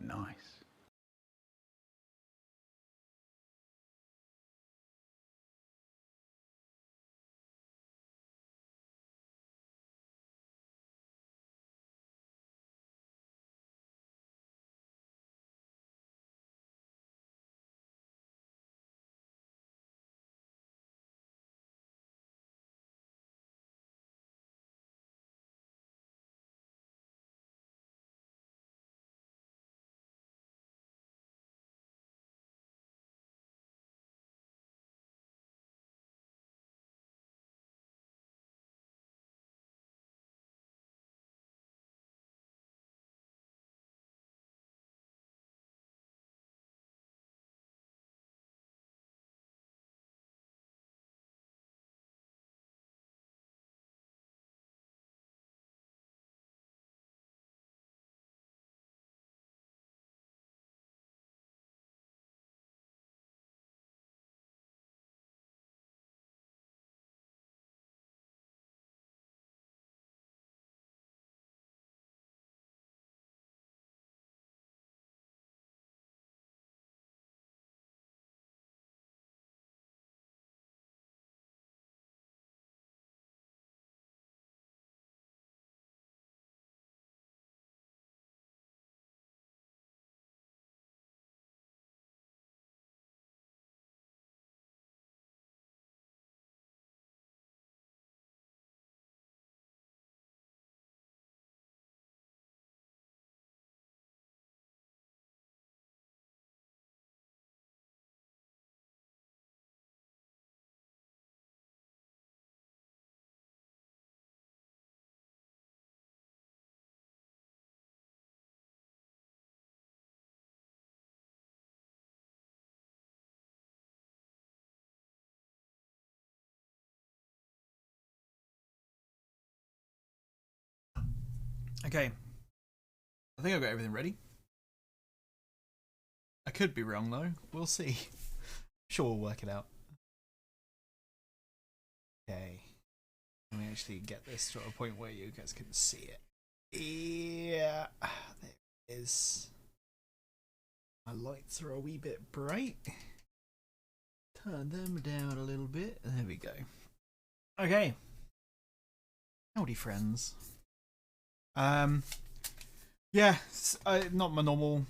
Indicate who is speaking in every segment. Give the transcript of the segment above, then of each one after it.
Speaker 1: Nice.
Speaker 2: Okay, I think I've got everything ready. I could be wrong though. We'll see. Sure, we'll work it out. Okay, let me actually get this to a point where you guys can see it. Yeah, there it is. My lights are a wee bit bright. Turn them down a little bit. There we go. Okay. Howdy, friends. Yeah, not my normal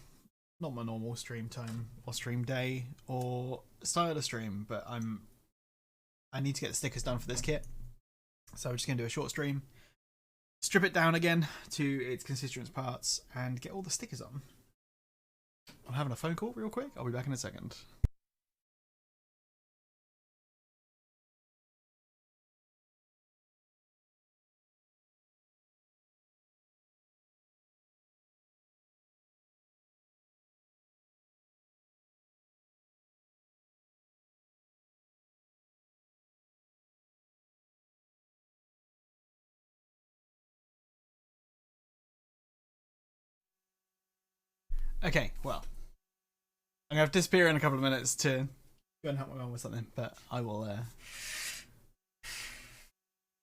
Speaker 2: stream time or stream day or style of stream, but I need to get the stickers done for this kit, so I'm just gonna do a short stream, strip it down again to its constituent parts, and get all the stickers on. I'm having a phone call real quick. I'll be back in a second. Okay, well, I'm gonna have to disappear in a couple of minutes to go and help my mum with something, but I will.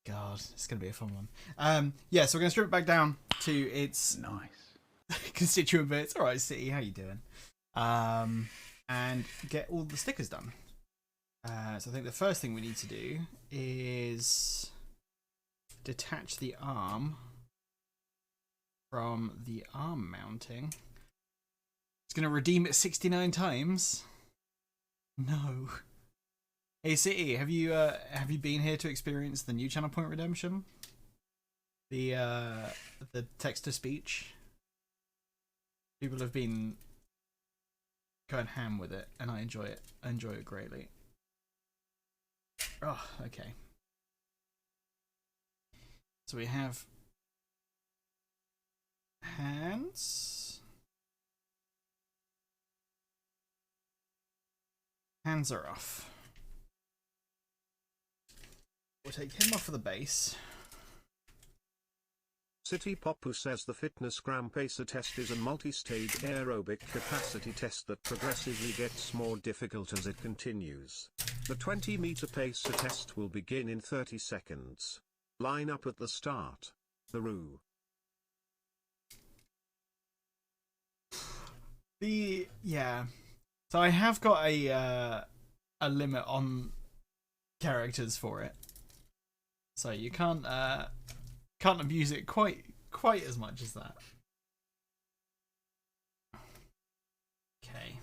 Speaker 2: God, it's gonna be a fun one. Yeah, so we're gonna strip it back down to its
Speaker 1: Nice.
Speaker 2: constituent bits. All right, City, how you doing? And get all the stickers done. So I think the first thing we need to do is detach the arm from the arm mounting. It's gonna redeem it 69 times. No. Hey City, have you been here to experience the new channel point redemption? The text to speech. People have been going ham with it, and I enjoy it. I enjoy it greatly. Oh, okay. So we have hands. Hands are off. We'll take him off for the base.
Speaker 3: City Popu says the fitness gram pacer test is a multi-stage aerobic capacity test that progressively gets more difficult as it continues. The 20-meter pacer test will begin in 30 seconds. Line up at the start. The Roo.
Speaker 2: Yeah. So I have got a limit on characters for it, so you can't abuse it quite as much as that. Okay.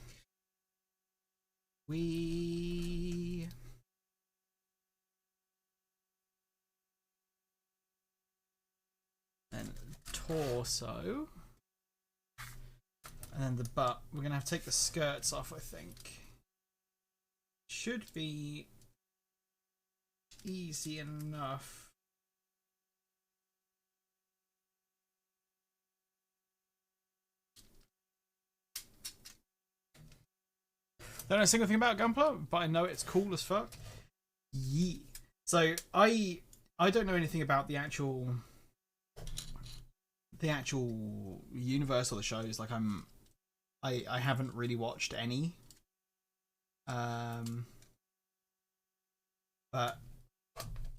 Speaker 2: Then torso. And then the butt. We're going to have to take the skirts off, I think. Should be easy enough. Don't know a single thing about Gunpla, but I know it's cool as fuck. Yeah. So I don't know anything about the actual universe or the shows. Like I haven't really watched any. But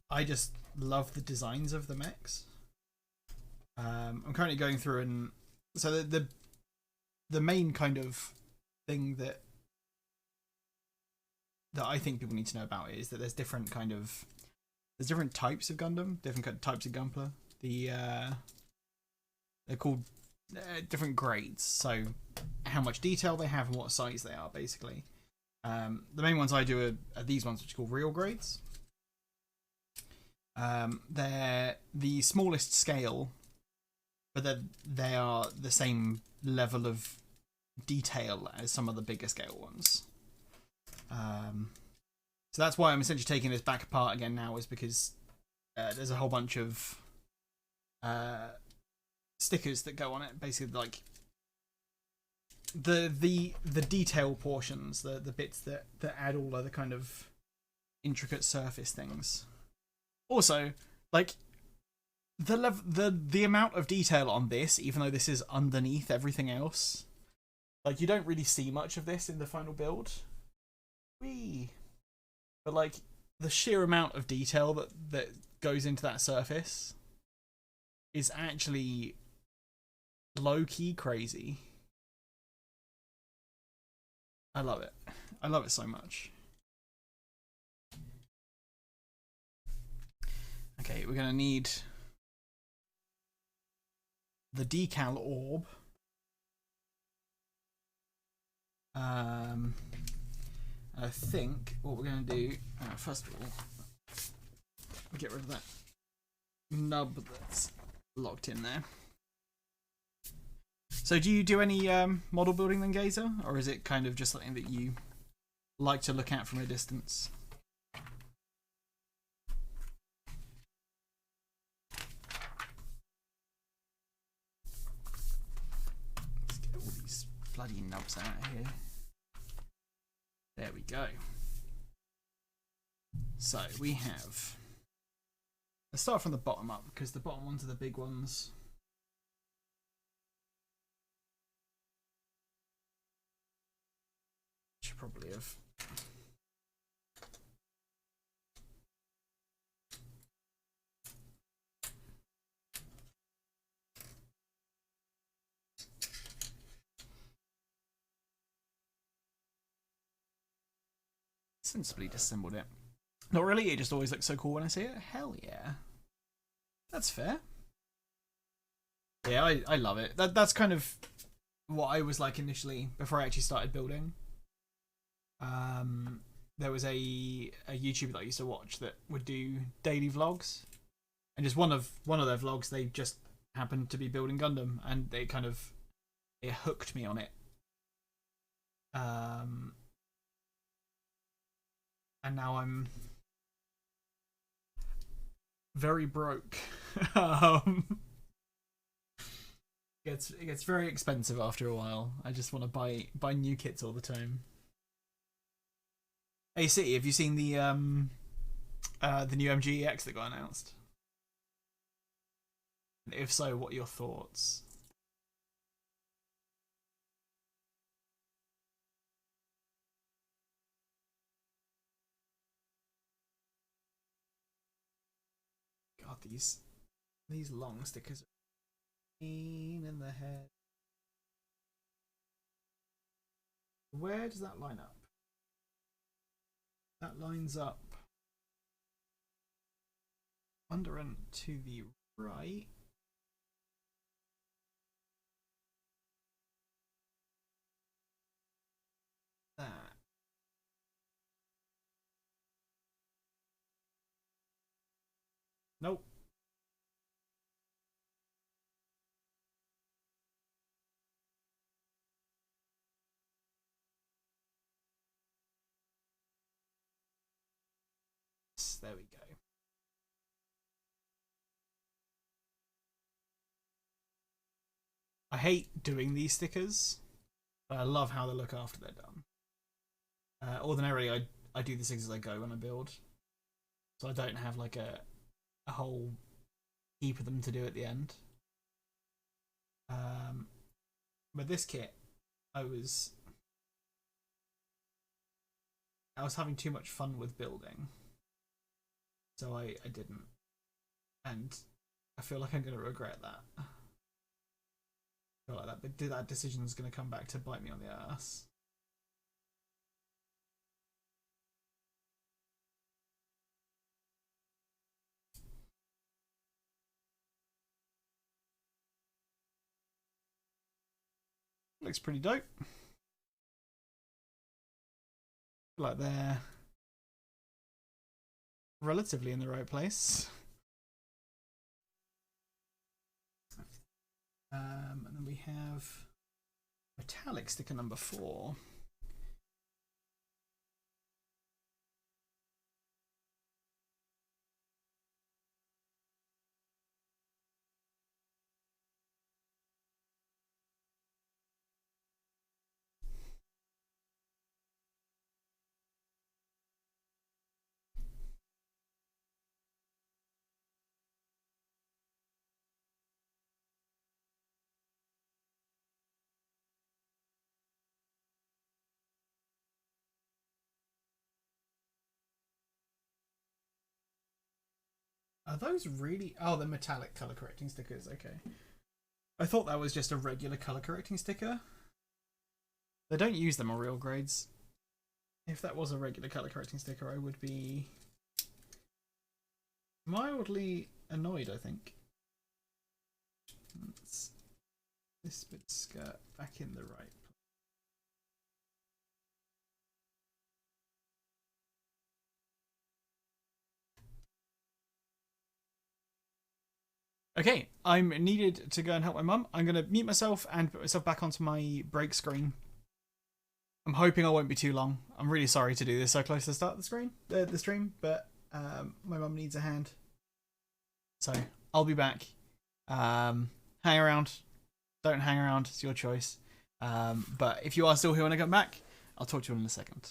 Speaker 2: I just love the designs of the mechs. I'm currently going through and so the main kind of thing that I think people need to know about it is that there's different types of Gundam, different types of Gunpla. They're called different grades, so how much detail they have and what size they are, basically. The main ones I do are these ones, which are called real grades. They're the smallest scale, but they are the same level of detail as some of the bigger scale ones. So that's why I'm essentially taking this back apart again now, is because there's a whole bunch of stickers that go on it, basically like the detail portions, the bits that add all other kind of intricate surface things. Also, like the amount of detail on this, even though this is underneath everything else, like you don't really see much of this in the final build. But like the sheer amount of detail that goes into that surface is actually low-key crazy. I love it. I love it so much. Okay, we're gonna need the decal orb. I think what we're going to do, first of all, get rid of that nub that's locked in there. So do you do any model building then, Gazer? Or is it kind of just something that you like to look at from a distance? Let's get all these bloody nubs out of here. There we go. So we have, let's start from the bottom up, because the bottom ones are the big ones. Should probably have sensibly disassembled it. Not really, it just always looks so cool when I see it. Hell yeah. That's fair. Yeah, I love it. That's kind of what I was like initially before I actually started building. There was a YouTuber that I used to watch that would do daily vlogs, and just one of their vlogs, they just happened to be building Gundam, and it hooked me on it. And now I'm very broke. It gets very expensive after a while. I just want to buy new kits all the time. Hey City, have you seen the new MGEX that got announced? And if so, what are your thoughts? God, these long stickers are pain in the head. Where does that line up? That lines up under and to the right. That. Nope. There we go. I hate doing these stickers, but I love how they look after they're done. Ordinarily, I do the things as I go when I build, so I don't have like a whole heap of them to do at the end. But this kit, I was having too much fun with building, so I didn't, and I feel like I'm going to regret that. I feel like that decision is going to come back to bite me on the ass. Looks pretty dope. Like they're relatively in the right place. And then we have metallic sticker number 4. Are those really? Oh, they're metallic color correcting stickers. Okay. I thought that was just a regular color correcting sticker. They don't use them on real grades. If that was a regular color correcting sticker, I would be mildly annoyed, I think. Let's this bit of skirt back in the right. Okay, I'm needed to go and help my mum. I'm going to mute myself and put myself back onto my break screen. I'm hoping I won't be too long. I'm really sorry to do this so close to the start of the stream, but my mum needs a hand. So I'll be back. Hang around. Don't hang around. It's your choice. But if you are still here when I come back, I'll talk to you in a second.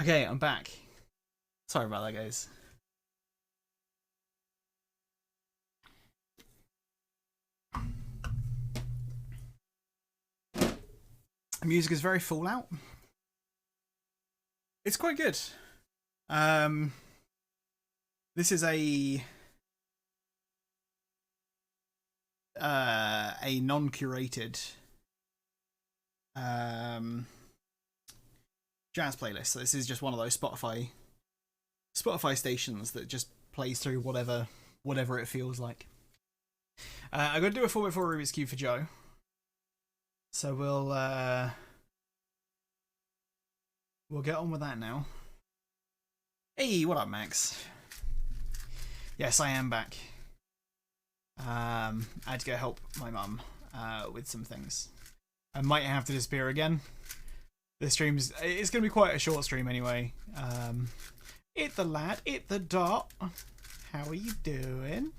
Speaker 2: Okay, I'm back. Sorry about that, guys. The music is very full out. It's quite good. This is a non-curated jazz playlist. So this is just one of those Spotify stations that just plays through whatever it feels like. I'm going to do a 4x4 Rubik's Cube for Joe. So we'll get on with that now. Hey, what up, Max? Yes, I am back. I had to go help my mum with some things. I might have to disappear again. It's going to be quite a short stream anyway. It the lad, it the dot. How are you doing?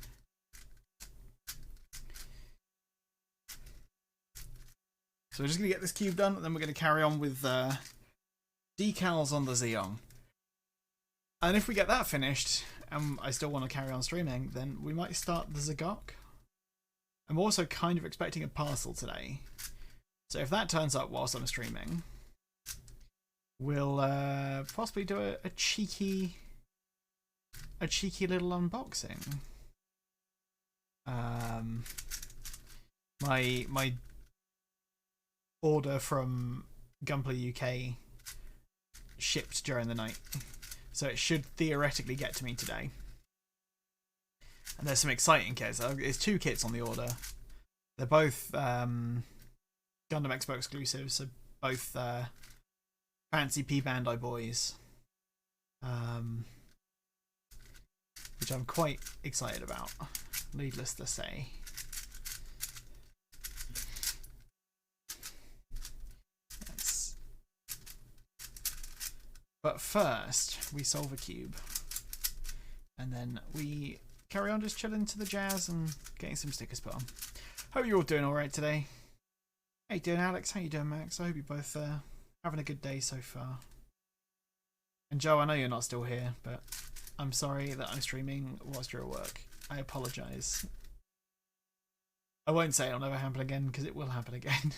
Speaker 2: So we're just going to get this cube done, and then we're going to carry on with decals on the Zeong. And if we get that finished, and I still want to carry on streaming, then we might start the Zagok. I'm also kind of expecting a parcel today. So if that turns up whilst I'm streaming, we'll possibly do a cheeky little unboxing. My order from Gunpla UK shipped during the night, so it should theoretically get to me today. And there's some exciting kits. There's 2 kits on the order. They're both Gundam Expo exclusives, so both fancy P Bandai boys, which I'm quite excited about, needless to say. But first, we solve a cube. And then we carry on just chilling to the jazz and getting some stickers put on. Hope you're all doing alright today. How you doing, Alex? How you doing, Max? I hope you're both having a good day so far. And Joe, I know you're not still here, but I'm sorry that I'm streaming whilst you're at work. I apologise. I won't say it'll never happen again, because it will happen again.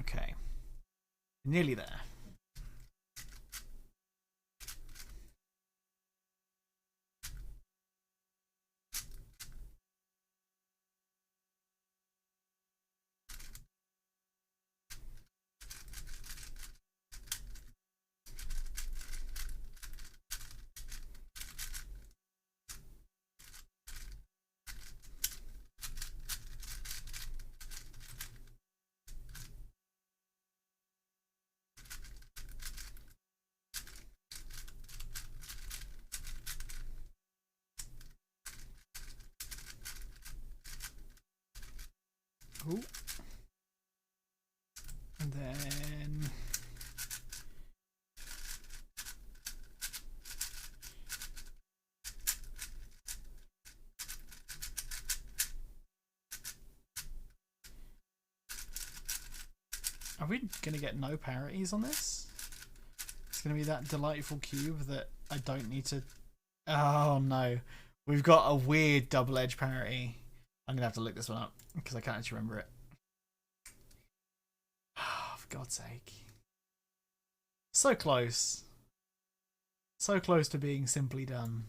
Speaker 2: Okay. Nearly there. Ooh. And then are we going to get no parities on this? It's going to be that delightful cube that I don't need to... Oh no. We've got a weird double edge parity. I'm going to have to look this one up because I can't actually remember it. for God's sake. So close. So close to being simply done.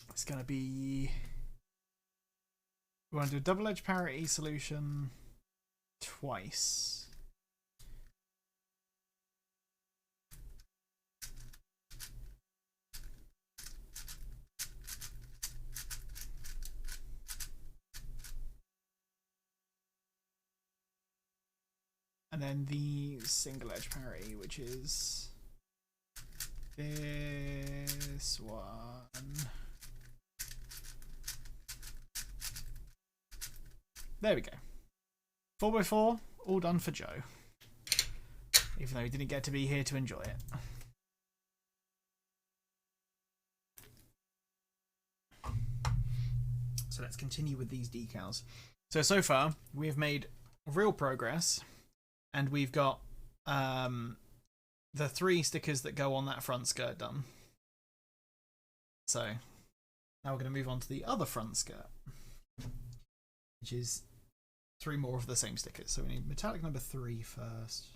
Speaker 2: It's going to be... We want to do a double edge parity solution twice. And then the single edge parity, which is this one. There we go. 4x4, all done for Joe. Even though he didn't get to be here to enjoy it. So let's continue with these decals. So far, we have made real progress. And we've got the 3 stickers that go on that front skirt done. So now we're going to move on to the other front skirt, which is 3 more of the same stickers. So we need metallic number 3 first.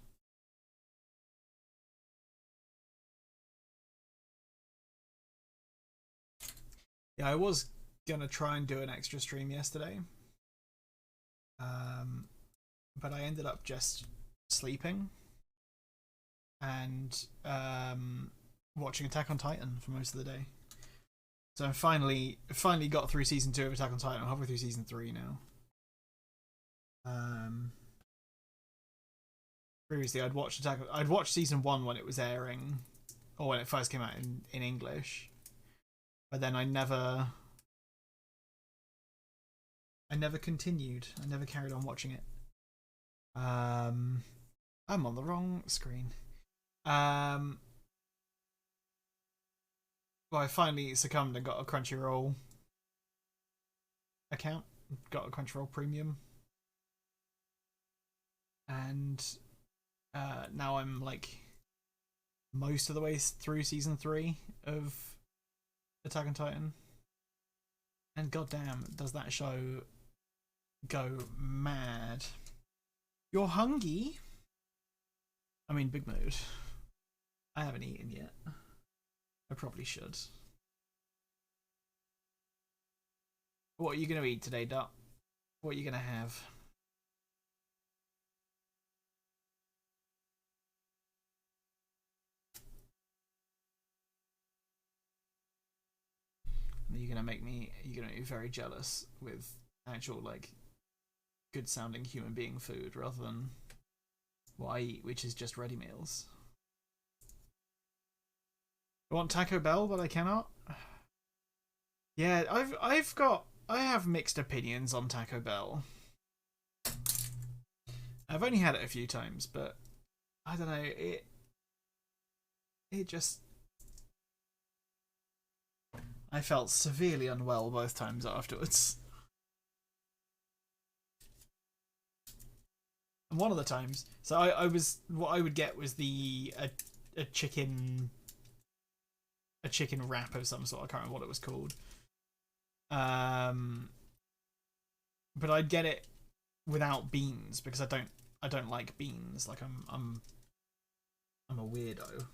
Speaker 2: Yeah, I was going to try and do an extra stream yesterday. But I ended up just sleeping and watching Attack on Titan for most of the day. So I finally got through season 2 of Attack on Titan. I'm halfway through season 3 now. Previously, I'd watched season 1 when it was airing, or when it first came out in English. But then I never continued. I never carried on watching it. I'm on the wrong screen. Well, I finally succumbed and got a Crunchyroll account. Got a Crunchyroll Premium. And now I'm like most of the way through season 3 of Attack on Titan. And goddamn, does that show go mad. You're hungry? I mean, big mood. I haven't eaten yet. I probably should. What are you going to eat today, Dot? What are you going to have? You're going to make me very jealous with actual, like, good sounding human being food rather than what I eat, which is just ready meals. I want Taco Bell, but I cannot. Yeah, I have mixed opinions on Taco Bell. I've only had it a few times, but I don't know, it just, I felt severely unwell both times afterwards. And one of the times, so what I would get was a chicken wrap of some sort. I can't remember what it was called. But I'd get it without beans because I don't like beans. Like I'm a weirdo.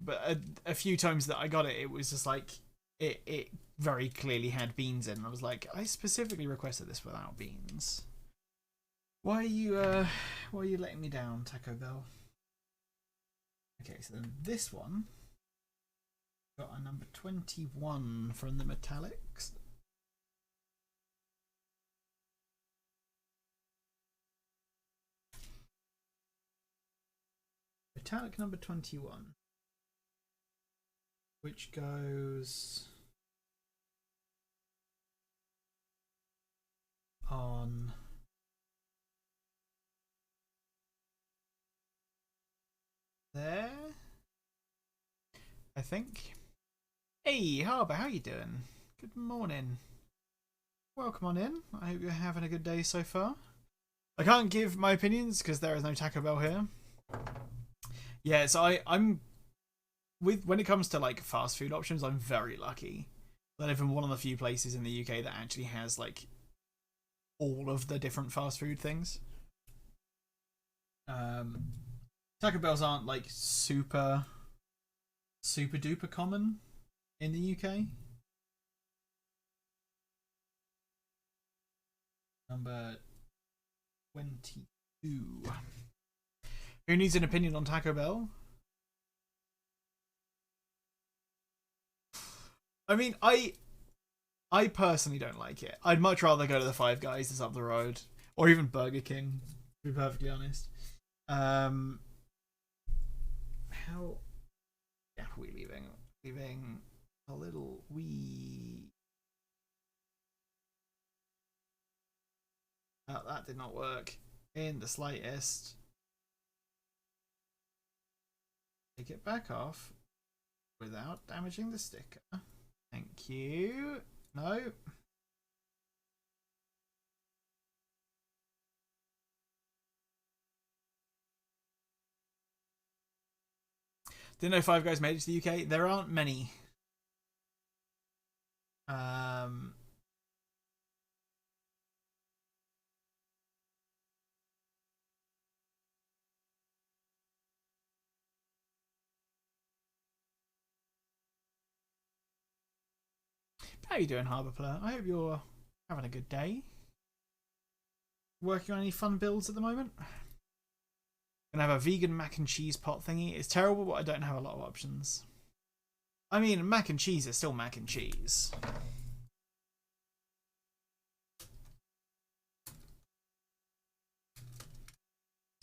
Speaker 2: But a few times that I got it, it was just like it very clearly had beans in. And I was like, I specifically requested this without beans. Why are you letting me down, Taco Bell? Okay, so then this one got a number 21 from the metallics. Metallic number 21. Which goes on there, I think. Hey, Harbour, how you doing? Good morning. Welcome on in. I hope you're having a good day so far. I can't give my opinions because there is no Taco Bell here. Yeah, so I'm with when it comes to like fast food options, I'm very lucky. I live in one of the few places in the UK that actually has like all of the different fast food things. Taco Bells aren't like super duper common in the UK. Number 22. Who needs an opinion on Taco Bell? I mean, I personally don't like it. I'd much rather go to the Five Guys that's up the road, or even Burger King, to be perfectly honest. How? Yeah, we leaving a little wee. Oh, that did not work in the slightest. Take it back off without damaging the sticker. Thank you. No. Didn't know Five Guys made it to the UK. There aren't many. How you doing, Harbourplur? I hope you're having a good day. Working on any fun builds at the moment? Gonna have a vegan mac and cheese pot thingy. It's terrible, but I don't have a lot of options. I mean, mac and cheese is still mac and cheese.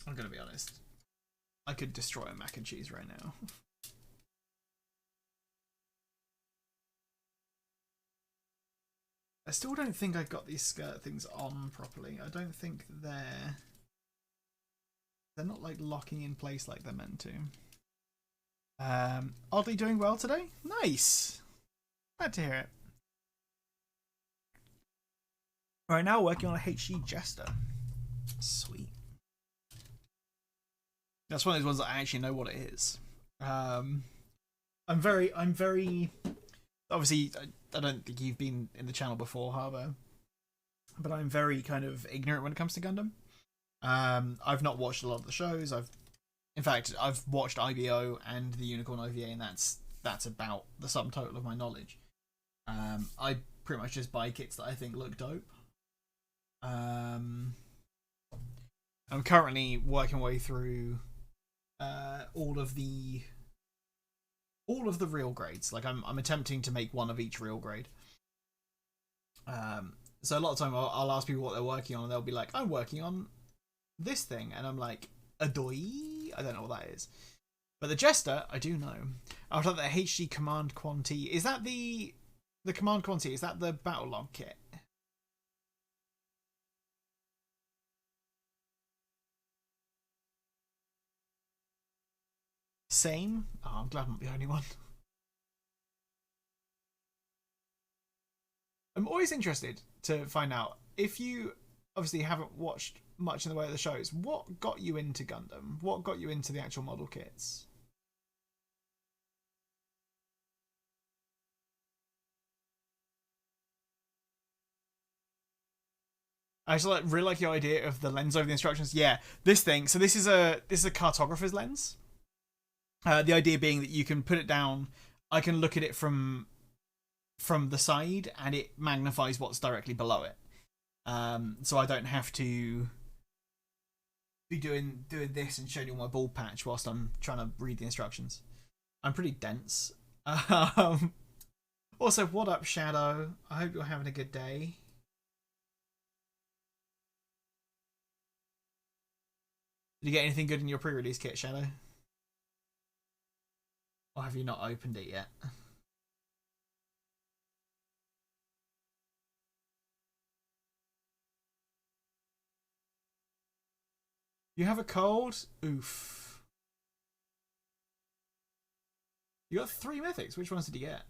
Speaker 2: I'm gonna be honest. I could destroy a mac and cheese right now. I still don't think I got these skirt things on properly. I don't think they're not like locking in place like they're meant to. Oddly doing well today? Nice! Glad to hear it. Right now working on a HG Jester. Sweet. That's one of those ones that I actually know what it is. I'm very obviously I don't think you've been in the channel before, Harbour, but I'm very kind of ignorant when it comes to Gundam. I've not watched a lot of the shows. In fact, I've watched IBO and the Unicorn OVA, and that's about the sum total of my knowledge. I pretty much just buy kits that I think look dope. I'm currently working my way through all of the real grades. Like I'm attempting to make one of each real grade. So a lot of time I'll ask people what they're working on, and they'll be like, "I'm working on this thing," and I'm like, "Adoy?" I don't know what that is. But the Jester, I do know. I've done the HG Command Quantity. Is that the Command Quantity? Is that the Battle Log kit? Same? Oh, I'm glad I'm not the only one. I'm always interested to find out, if you obviously haven't watched much in the way of the shows, what got you into Gundam? What got you into the actual model kits? I actually really like your idea of the lens over the instructions. Yeah, this thing. So this is a cartographer's lens. The idea being that you can put it down. I can look at it from the side, and it magnifies what's directly below it. So I don't have to be doing this and showing you my ball patch whilst I'm trying to read the instructions. I'm pretty dense. Also, what up, Shadow? I hope you're having a good day. Did you get anything good in your pre-release kit, Shadow? Or have you not opened it yet? You have a cold? Oof. You got 3 mythics. Which ones did you get?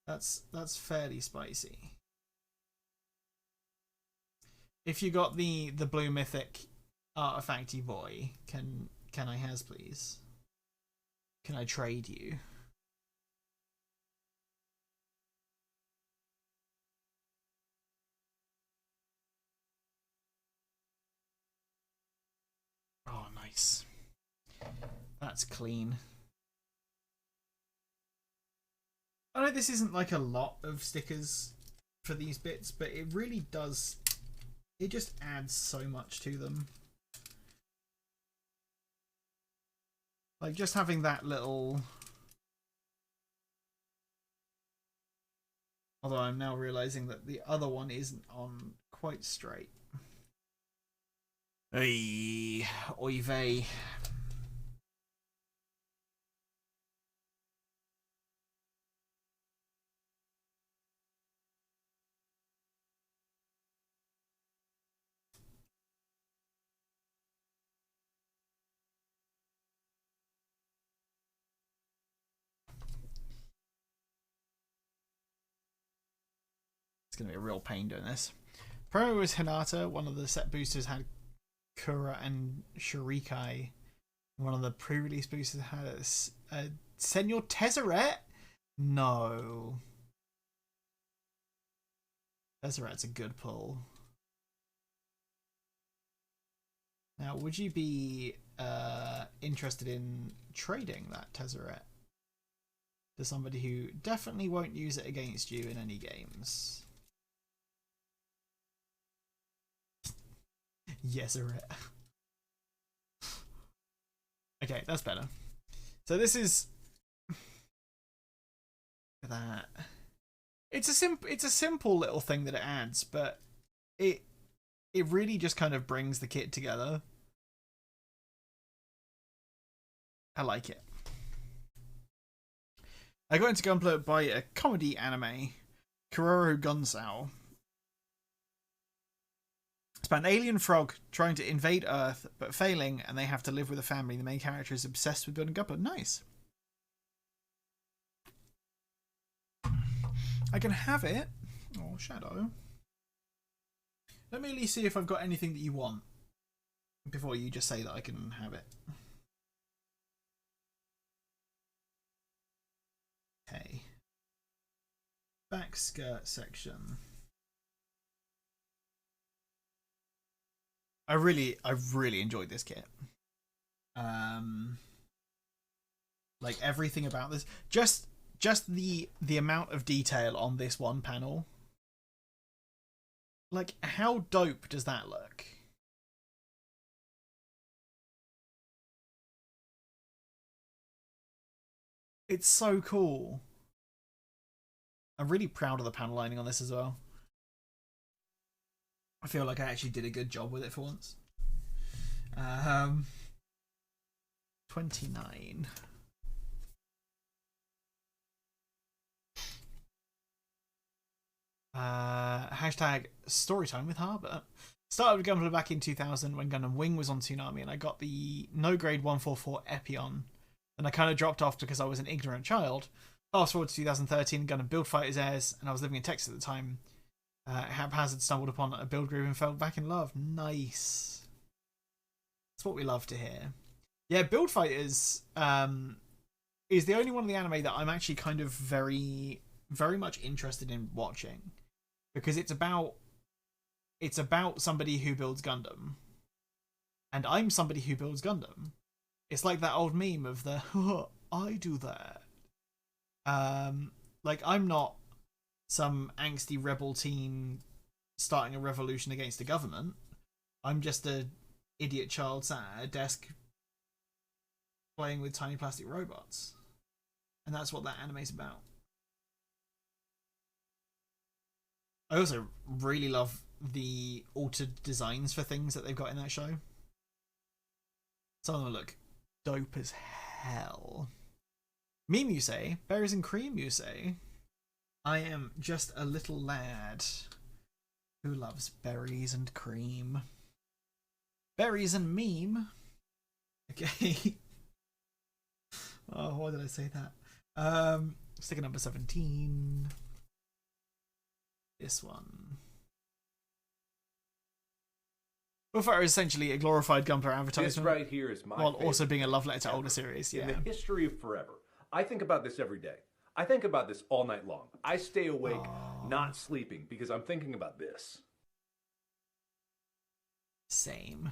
Speaker 2: That's fairly spicy. If you got the blue mythic artifacty boy, can I has please? Can I trade you? Nice. That's clean. I know this isn't like a lot of stickers for these bits, but it really does. It just adds so much to them. Like just having that little. Although I'm now realizing that the other one isn't on quite straight. Oy vey. It's going to be a real pain doing this. Promo was Hinata. One of the set boosters had Kura and Shurikai. One of the pre-release boosters had a Senor Tezzeret? No. Tezzeret's a good pull. Now, would you be interested in trading that Tezzeret to somebody who definitely won't use it against you in any games? Yezzeret. Okay, that's better. So this is that. It's a simple little thing that it adds, but it really just kind of brings the kit together. I like it. I got into Gunpla by a comedy anime, Kuroro Gunsao. It's about an alien frog trying to invade Earth, but failing, and they have to live with a family. The main character is obsessed with building Gunpla. Nice. I can have it. Oh, Shadow. Let me at least see if I've got anything that you want before you just say that I can have it. Okay. Back skirt section. I really enjoyed this kit. Like everything about this, just the amount of detail on this one panel. Like, how dope does that look? It's so cool. I'm really proud of the panel lining on this as well. I feel like I actually did a good job with it for once. 29. Hashtag storytime with Harbour. Started with Gunpla back in 2000 when Gundam Wing was on Toonami, and I got the no grade 144 Epion. And I kind of dropped off because I was an ignorant child. Fast forward to 2013, Gundam Build Fighters airs, and I was living in Texas at the time. Haphazard stumbled upon a build group and fell back in love. Nice. That's what we love to hear. Yeah, Build Fighters is the only one of the anime that I'm actually kind of very much interested in watching, because it's about somebody who builds Gundam, and I'm somebody who builds Gundam. It's like that old meme of the I do that. Like, I'm not some angsty rebel teen starting a revolution against the government. I'm just a idiot child sat at a desk playing with tiny plastic robots, and that's what that anime's about. I also really love the altered designs for things that they've got in that show. Some of them look dope as hell. Meme, you say? Berries and cream, you say? I am just a little lad who loves berries and cream. Berries and meme. Okay. Oh, why did I say that? Sticker number 17. This one. Bullfighter is essentially a glorified Gunpla advertisement.
Speaker 1: This right here is my
Speaker 2: while also being a love letter to older series. Yeah.
Speaker 1: In the history of forever. I think about this every day. I think about this all night long. I stay awake, not sleeping, because I'm thinking about this.
Speaker 2: Same.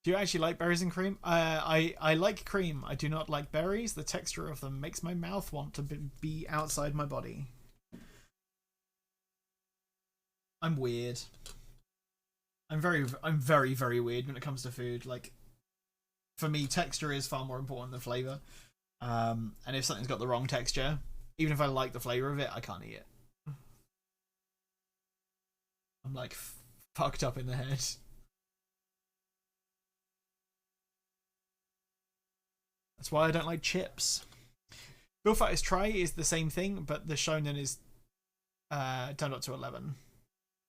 Speaker 2: Do you actually like berries and cream? I like cream. I do not like berries. The texture of them makes my mouth want to be outside my body. I'm weird. I'm very, very weird when it comes to food. Like, for me, texture is far more important than flavor. And if something's got the wrong texture, even if I like the flavor of it, I can't eat it. I'm like fucked up in the head. That's why I don't like chips. Bill Fighters Try is the same thing, but the shonen is turned up to 11.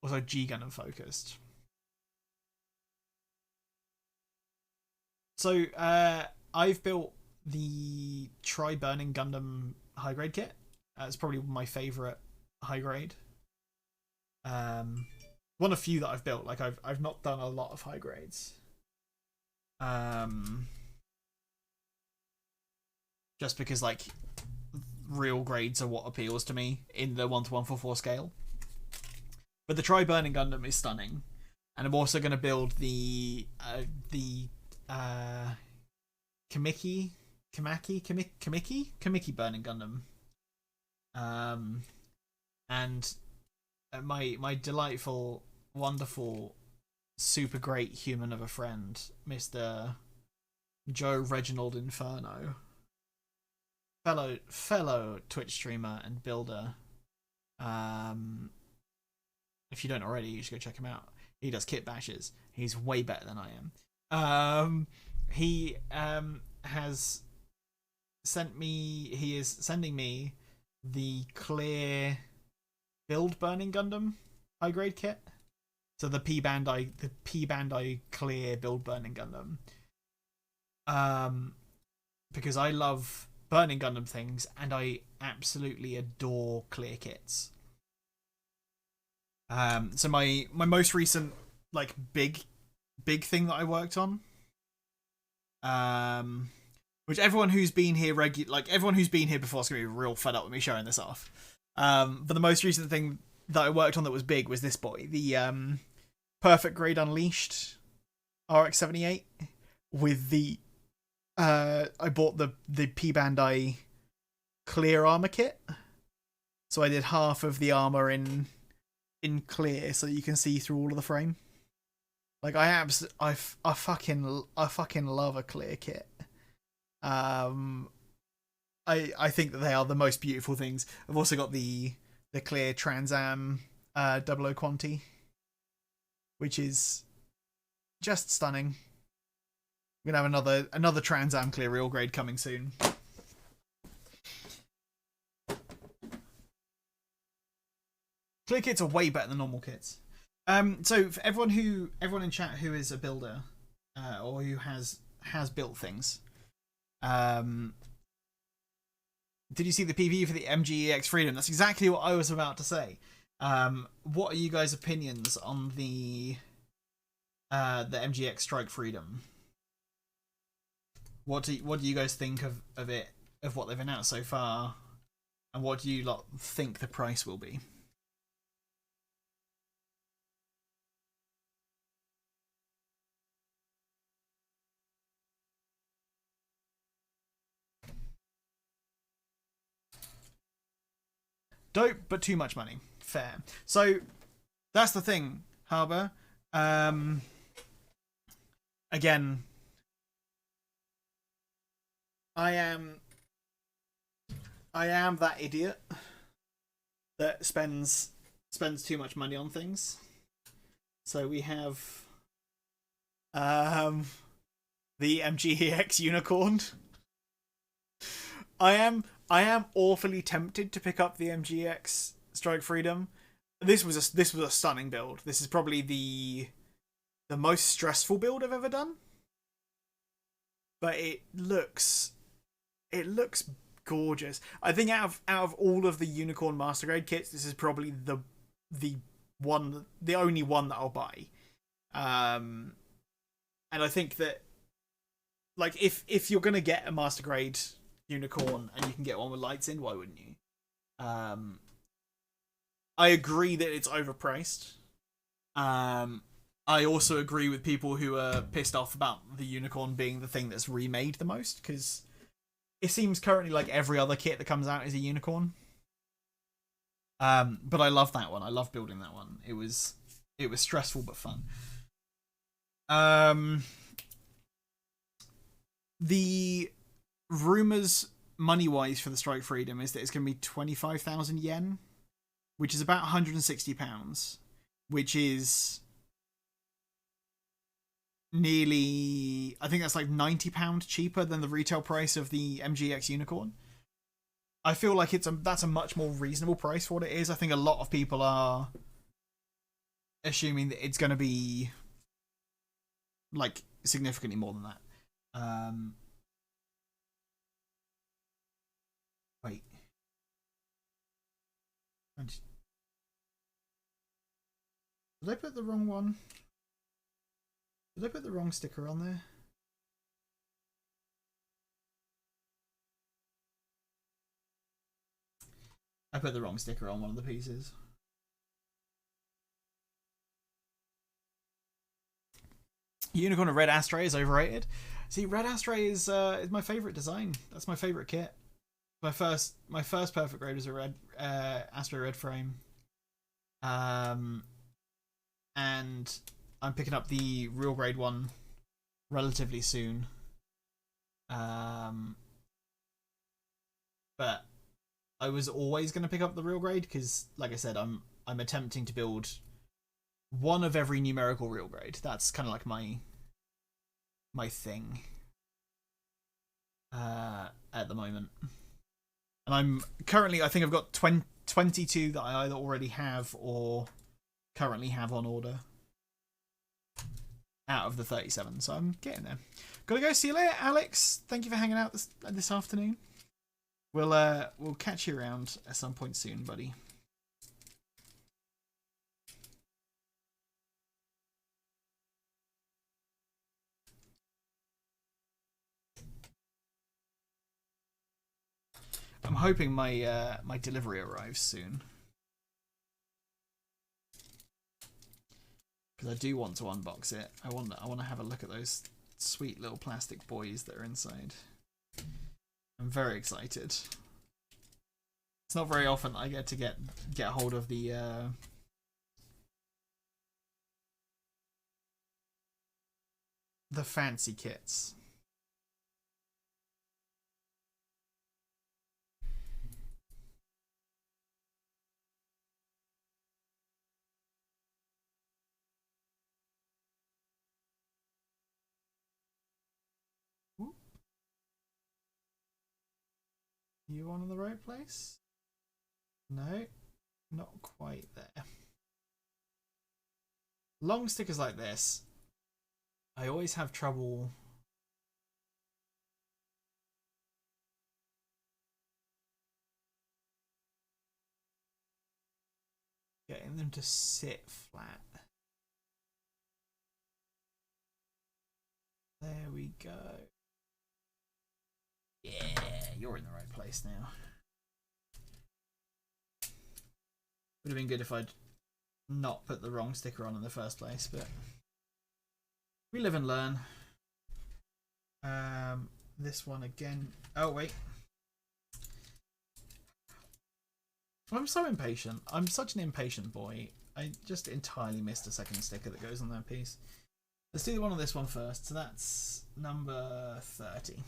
Speaker 2: Also G Gundam focused. So I've built the Try Burning Gundam high grade kit. It's probably my favorite high grade. One of few that I've built. Like I've not done a lot of high grades. Just because like real grades are what appeals to me in the 1:144 scale. But the Try Burning Gundam is stunning, and I'm also going to build the Kamiki Burning Gundam. And my delightful, wonderful, super great human of a friend, Mr. Joe Reginald Inferno, fellow Twitch streamer and builder. If you don't already, you should go check him out. He does kit bashes. He's way better than I am. He has sent me. He is sending me the clear build Burning Gundam high grade kit. So the P Bandai clear build Burning Gundam. Because I love Burning Gundam things, and I absolutely adore clear kits. So my most recent like big thing that I worked on, which everyone who's been here everyone who's been here before is gonna be real fed up with me showing this off. But the most recent thing that I worked on that was big was this boy, the Perfect Grade Unleashed RX-78 with the I bought the P Bandai clear armor kit, so I did half of the armor in clear so you can see through all of the frame. Like I fucking love a clear kit. I think that they are the most beautiful things. I've also got the clear Trans Am 00 Quanti, which is just stunning. We're gonna have another Trans Am clear real grade coming soon. Clear kits are way better than normal kits. So for everyone in chat who is a builder, or who has built things, did you see the PV for the MGEX Freedom? That's exactly what I was about to say. What are you guys' opinions on the MGX Strike Freedom? What do you guys think of it, of what they've announced so far, and what do you lot think the price will be? Dope, but too much money. Fair. So that's the thing, Harbour. Again, I am that idiot that spends too much money on things. So we have the MGEX Unicorn. I am awfully tempted to pick up the MGX Strike Freedom. This was a stunning build. This is probably the most stressful build I've ever done. But it looks gorgeous. I think out of all of the Unicorn Master Grade kits, this is probably the only one that I'll buy. And I think that, like, if you're gonna get a Master Grade Unicorn and you can get one with lights in, why wouldn't you? I agree that it's overpriced. I also agree with people who are pissed off about the unicorn being the thing that's remade the most, because it seems currently like every other kit that comes out is a unicorn. But I love that one. I love building that one. It was stressful but fun. The rumors money wise for the Strike Freedom is that it's going to be 25,000 yen, which is about £160, which is nearly, I think that's like £90 cheaper than the retail price of the MGX Unicorn. I feel like that's a much more reasonable price for what it is. I think a lot of people are assuming that it's going to be like significantly more than that. Wait. Did I put the wrong one? Did I put the wrong sticker on there? I put the wrong sticker on one of the pieces. Unicorn of Red Astray is overrated. See, Red Astray is my favorite design. That's my favorite kit. My first perfect grade was a red Astray Red frame. And I'm picking up the real grade one relatively soon. But I was always going to pick up the real grade because, like I said, I'm attempting to build one of every numerical real grade. That's kind of like my thing at the moment. And I'm currently, I think I've got 22 that I either already have or currently have on order out of the 37. So I'm getting there. Gotta go. See you later, Alex. Thank you for hanging out this afternoon. We'll catch you around at some point soon, buddy. I'm hoping my my delivery arrives soon, because I do want to unbox it. I want to have a look at those sweet little plastic boys that are inside. I'm very excited. It's not very often I get to get hold of the fancy kits. You on the right place? No, not quite there. Long stickers like this, I always have trouble getting them to sit flat. There we go. Yeah, you're in the right place now. Would have been good if I'd not put the wrong sticker on in the first place, but we live and learn. This one again. Oh, wait. I'm so impatient. I'm such an impatient boy. I just entirely missed a second sticker that goes on that piece. Let's do the one on this one first. So that's number 30.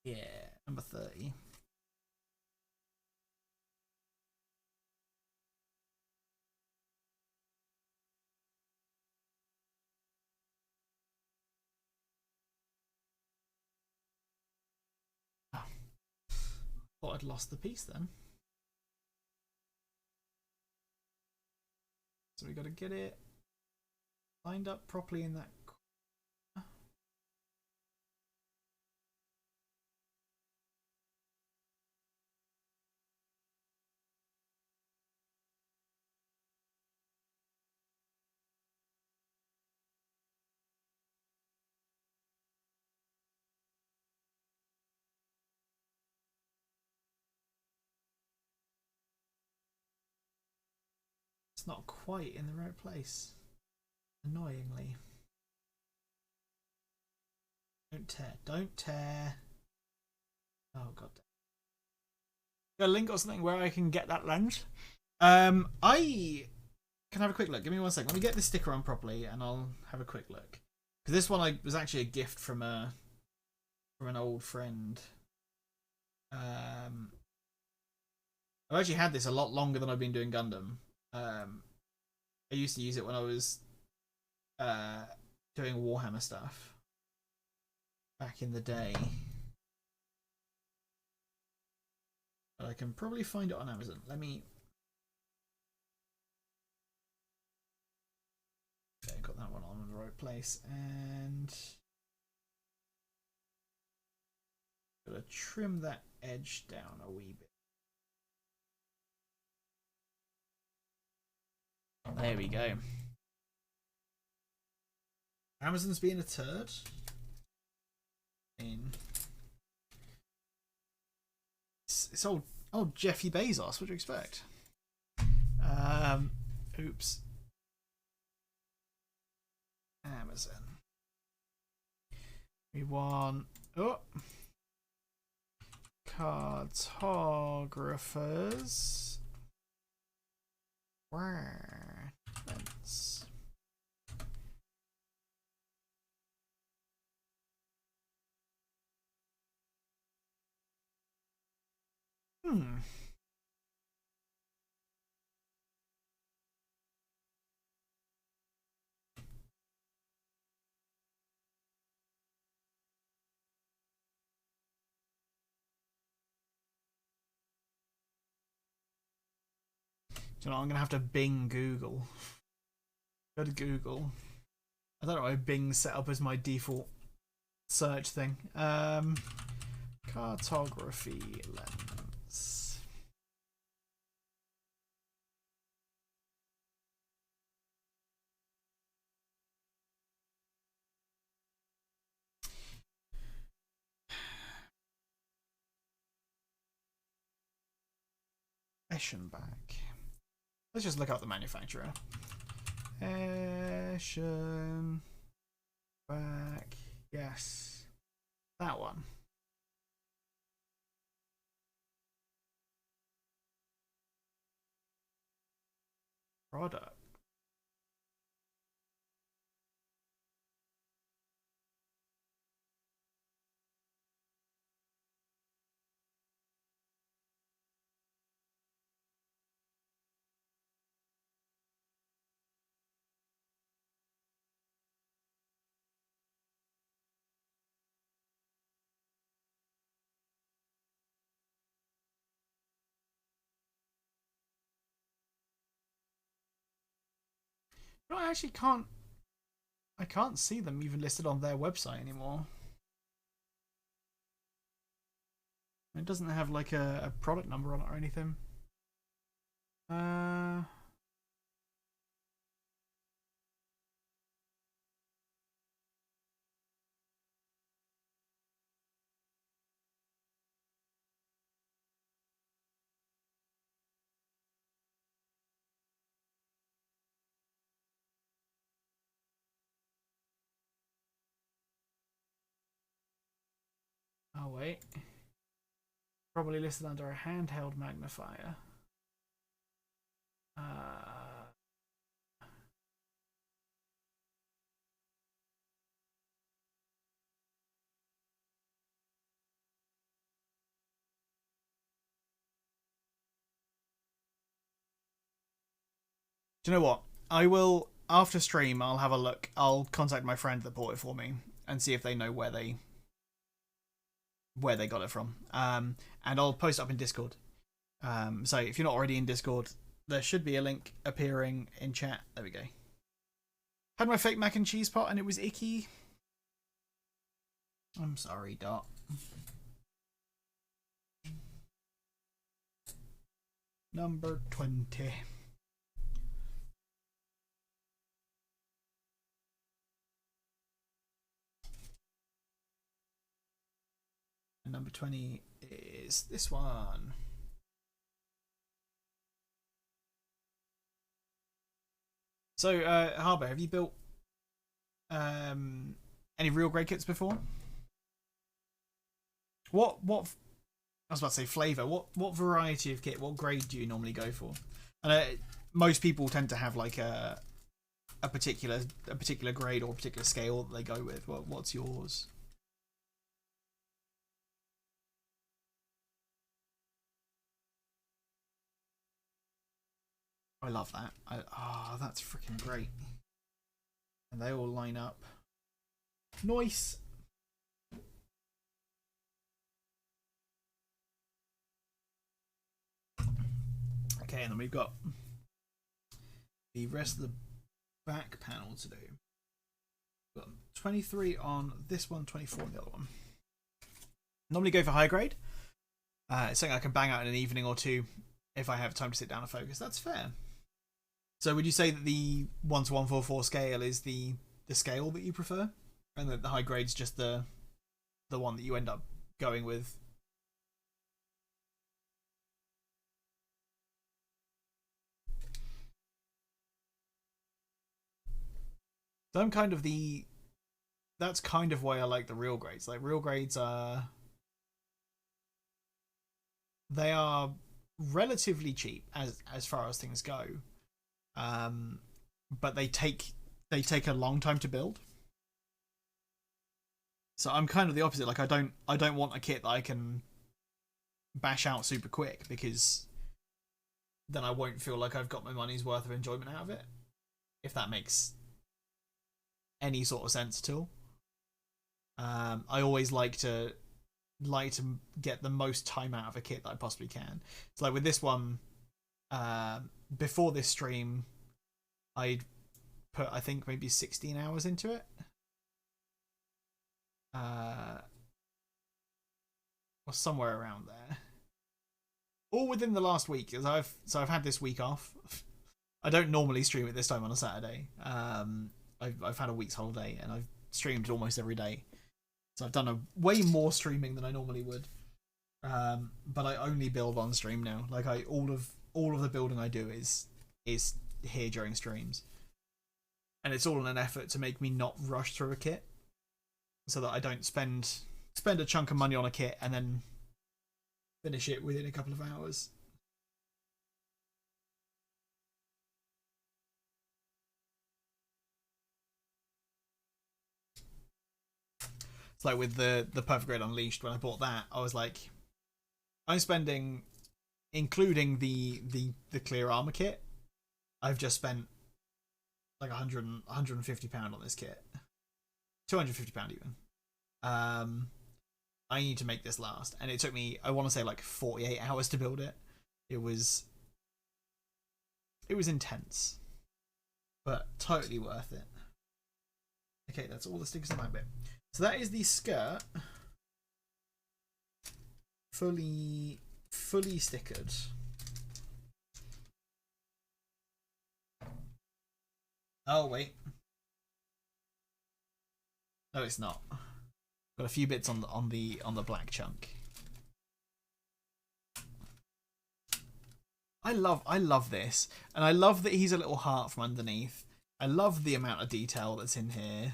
Speaker 2: Yeah, number 30. Oh. Thought I'd lost the piece then. So we got to get it lined up properly in that corner. not quite in the right place. Annoyingly. Don't tear. Don't tear. Oh god. Got a link or something where I can get that lens? I can have a quick look. Give me 1 second. Let me get this sticker on properly and I'll have a quick look. Because this one was actually a gift from an old friend. I've actually had this a lot longer than I've been doing Gundam. I used to use it when I was doing Warhammer stuff back in the day. But I can probably find it on Amazon. Let me... Okay, got that one on in the right place. And... gotta trim that edge down a wee bit. There we go. Amazon's being a turd. It's old Jeffy Bezos. What do you expect? Oops. Amazon. We want cartographers. Let's you know, I'm gonna have to Bing Google. Go to Google. I don't know why Bing's set up as my default search thing. Cartography lens. Eschenbach. Let's just look up the manufacturer. Eschenbach. Yes. That one. Product. No, I actually can't. I can't see them even listed on their website anymore. It doesn't have like a product number on it or anything. Oh wait. Probably listed under a handheld magnifier. Do you know what? I will, after stream, I'll have a look. I'll contact my friend that bought it for me and see if they know where they got it from. And I'll post it up in Discord. So if you're not already in Discord, there should be a link appearing in chat. There we go. Had my fake mac and cheese pot and it was icky. I'm sorry, Dot. Number 20. And number 20 is this one. So, Harbour, have you built any real grade kits before? What I was about to say flavor. What variety of kit? What grade do you normally go for? And most people tend to have like a particular grade or a particular scale that they go with. What's yours? I love that. That's freaking great. And they all line up. Nice. Okay, and then we've got the rest of the back panel to do. We've got 23 on this one, 24 on the other one. Normally go for high grade. It's something I can bang out in an evening or two if I have time to sit down and focus. That's fair. So would you say that the 1:144 scale is the scale that you prefer, and that the high grade's just the one that you end up going with? So I'm kind of that's kind of why I like the real grades. Like real grades they are relatively cheap as far as things go. But they take a long time to build. So I'm kind of the opposite. Like I don't want a kit that I can bash out super quick, because then I won't feel like I've got my money's worth of enjoyment out of it. If that makes any sort of sense at all. I always like to get the most time out of a kit that I possibly can. So like with this one, before this stream, I'd put, I think, maybe 16 hours into it. Or somewhere around there. All within the last week, as I've had this week off. I don't normally stream at this time on a Saturday. I've had a week's holiday and I've streamed almost every day. So I've done a way more streaming than I normally would. But I only build on stream now. Like all of the building I do is here during streams. And it's all in an effort to make me not rush through a kit, so that I don't spend a chunk of money on a kit and then finish it within a couple of hours. It's like with the Perfect Grade Unleashed, when I bought that, I was like, I'm spending, including the clear armor kit, I've just spent like £150 on this kit. £250 even. I need to make this last, and it took me, I want to say, like 48 hours to build it. It was intense, but totally worth it. Okay, that's all the stickers in that bit. So that is the skirt, fully stickered. Oh wait, no, it's not. Got a few bits on the black chunk. I love this, and I love that he's a little heart from underneath. I love the amount of detail that's in here.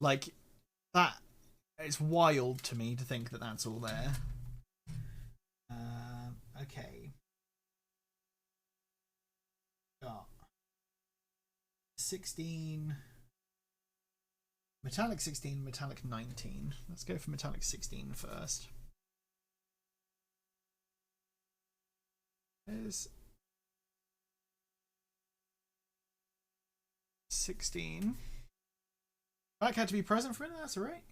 Speaker 2: Like that, it's wild to me to think that that's all there. Okay. Got 16. Metallic 16, metallic 19. Let's go for metallic 16 first. There's 16. Back had to be present for it, that's alright.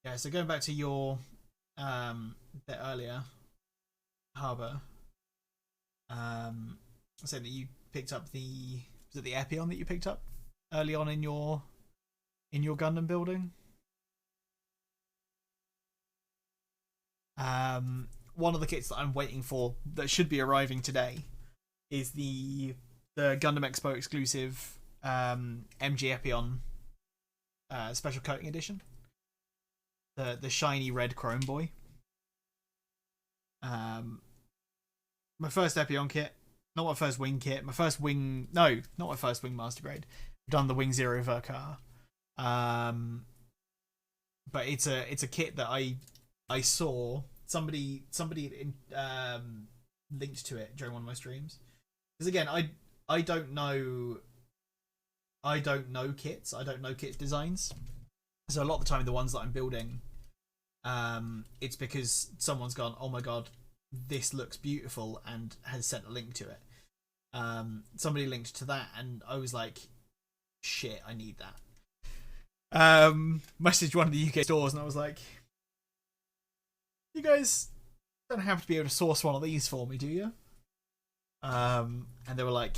Speaker 2: Yeah, so going back to your bit earlier, Harbour, saying that you picked up was it the Epion that you picked up early on in your Gundam building? One of the kits that I'm waiting for that should be arriving today is the Gundam Expo exclusive MG Epion special coating edition. The shiny red chrome boy. My first Epion kit, not my first wing kit. My first wing, no, not my first wing master grade. I've done the Wing Zero Verkar. But it's a kit that I saw somebody linked to it during one of my streams. Because again, I don't know kits. I don't know kit designs. So a lot of the time, the ones that I'm building, it's because someone's gone, oh my god, this looks beautiful, and has sent a link to it. Somebody linked to that, and I was like, shit, I need that. Messaged one of the UK stores, and I was like, you guys don't have to be able to source one of these for me, do you? And they were like,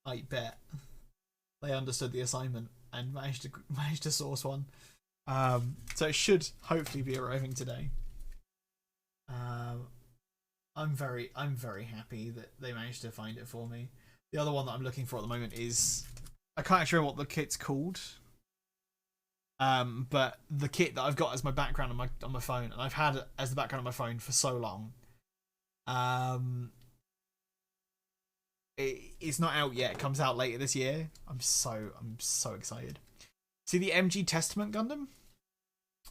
Speaker 2: I bet. They understood the assignment and managed to source one. So it should hopefully be arriving today. I'm very happy that they managed to find it for me. The other one that I'm looking for at the moment is, I can't actually remember what the kit's called. But the kit that I've got as my background on my phone, and I've had it as the background on my phone for so long. It's not out yet. It comes out later this year. I'm so excited. See the MG Testament Gundam?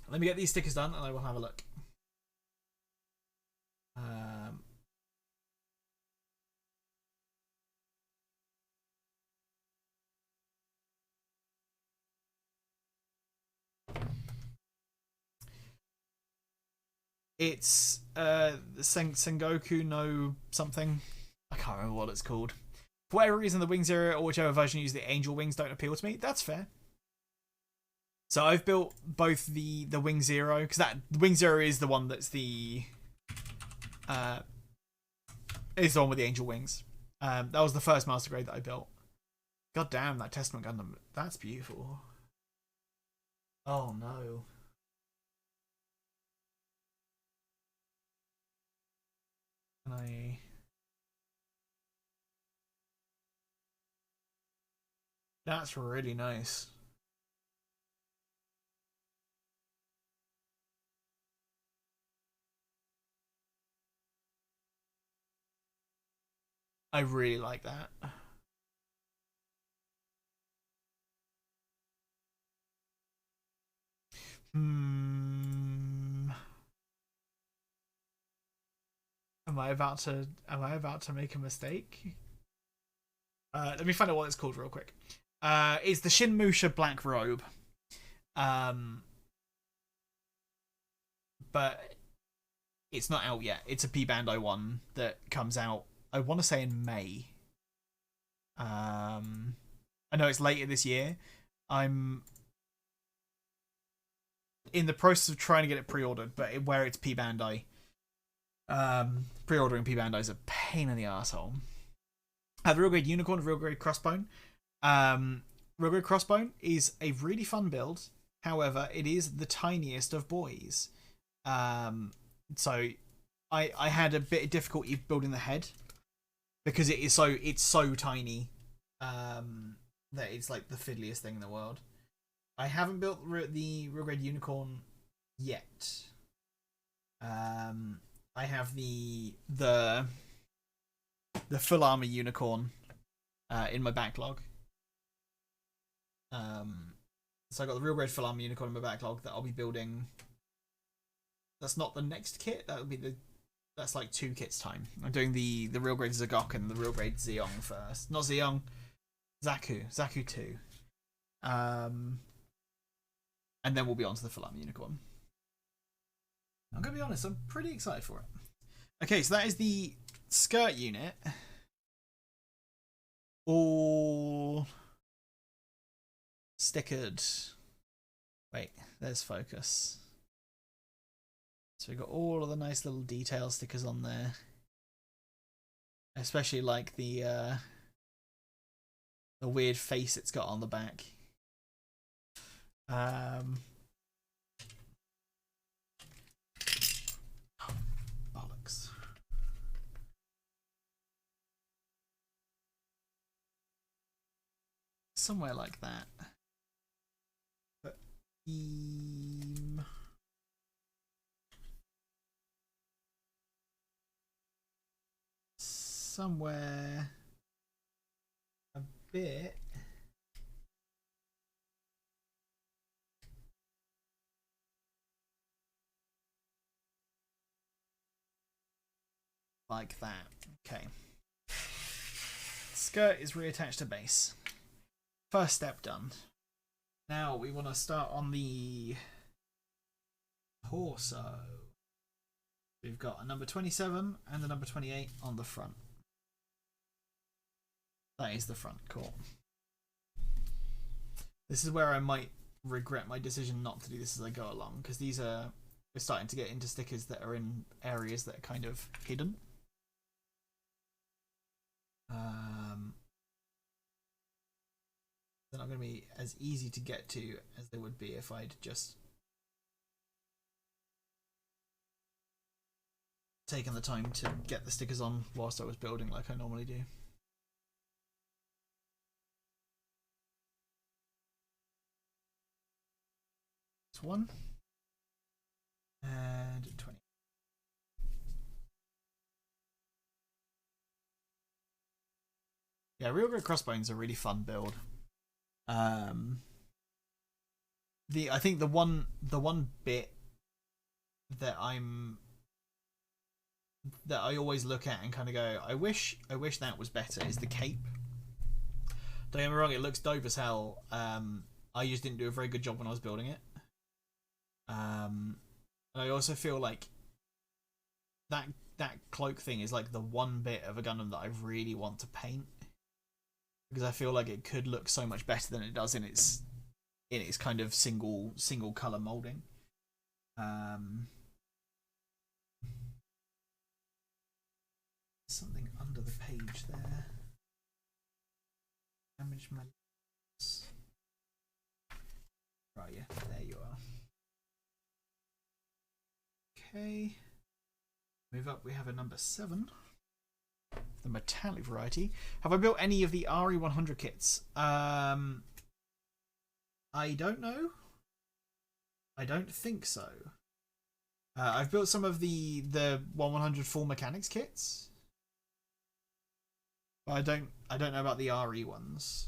Speaker 2: Let me get these stickers done and I will have a look. It's Sengoku no something. I can't remember what it's called. For whatever reason, the Wing Zero or whichever version uses the angel wings don't appeal to me. That's fair. So I've built both the Wing Zero, because the Wing Zero is the one that's the one with the angel wings. That was the first master grade that I built. God damn, that Testament Gundam. That's beautiful. Oh no. Can That's really nice. I really like that. Am I about to make a mistake? Let me find out what it's called real quick. It's the Shinmusha Black Robe. But it's not out yet. It's a P Bandai one that comes out, I want to say, in May. I know it's later this year. I'm in the process of trying to get it pre-ordered, but where it's P Bandai, pre-ordering P Bandai is a pain in the arsehole. The Real Grade Unicorn, Real Grade Crossbone. Real Grade Crossbone is a really fun build. However, it is the tiniest of boys. So I had a bit of difficulty building the head because it's so tiny that it's like the fiddliest thing in the world. I haven't built the Real Grade Unicorn yet. I have the full armor unicorn in my backlog. So I got the Real Grade full armor unicorn in my backlog that I'll be building. That's not the next kit. That would be that's like 2 kits time. I'm doing the Real Grade Zagok and the Real Grade Zeong first. Not Zeong, Zaku 2. And then we'll be on to the full armor unicorn. I'm gonna be honest, I'm pretty excited for it. Okay, so that is the skirt unit. All stickered. Wait, there's focus. So we've got all of the nice little detail stickers on there. Especially like the weird face it's got on the back. Oh, bollocks. Somewhere like that. But somewhere a bit like that. Okay. Skirt is reattached to base. First step done. Now we want to start on the torso. We've got a number 27 and a number 28 on the front. That is the front, cool. This is where I might regret my decision not to do this as I go along, because these are, we're starting to get into stickers that are in areas that are kind of hidden. They're not going to be as easy to get to as they would be if I'd just taken the time to get the stickers on whilst I was building like I normally do. It's 1 and 20. Yeah, Real Great Crossbones are a really fun build. I think the one bit that I always look at and kind of go, I wish that was better, is the cape. Don't get me wrong, it looks dope as hell. I just didn't do a very good job when I was building it. And I also feel like that cloak thing is like the one bit of a Gundam that I really want to paint, because I feel like it could look so much better than it does in its kind of single color molding. Something under the page there. Damage my lips. Right, yeah, there you are. Okay. Move up, we have a number 7. The metallic variety. Have I built any of the RE100 kits? I don't know. I don't think so. I've built some of the 1/100 full mechanics kits, but I don't know about the RE ones.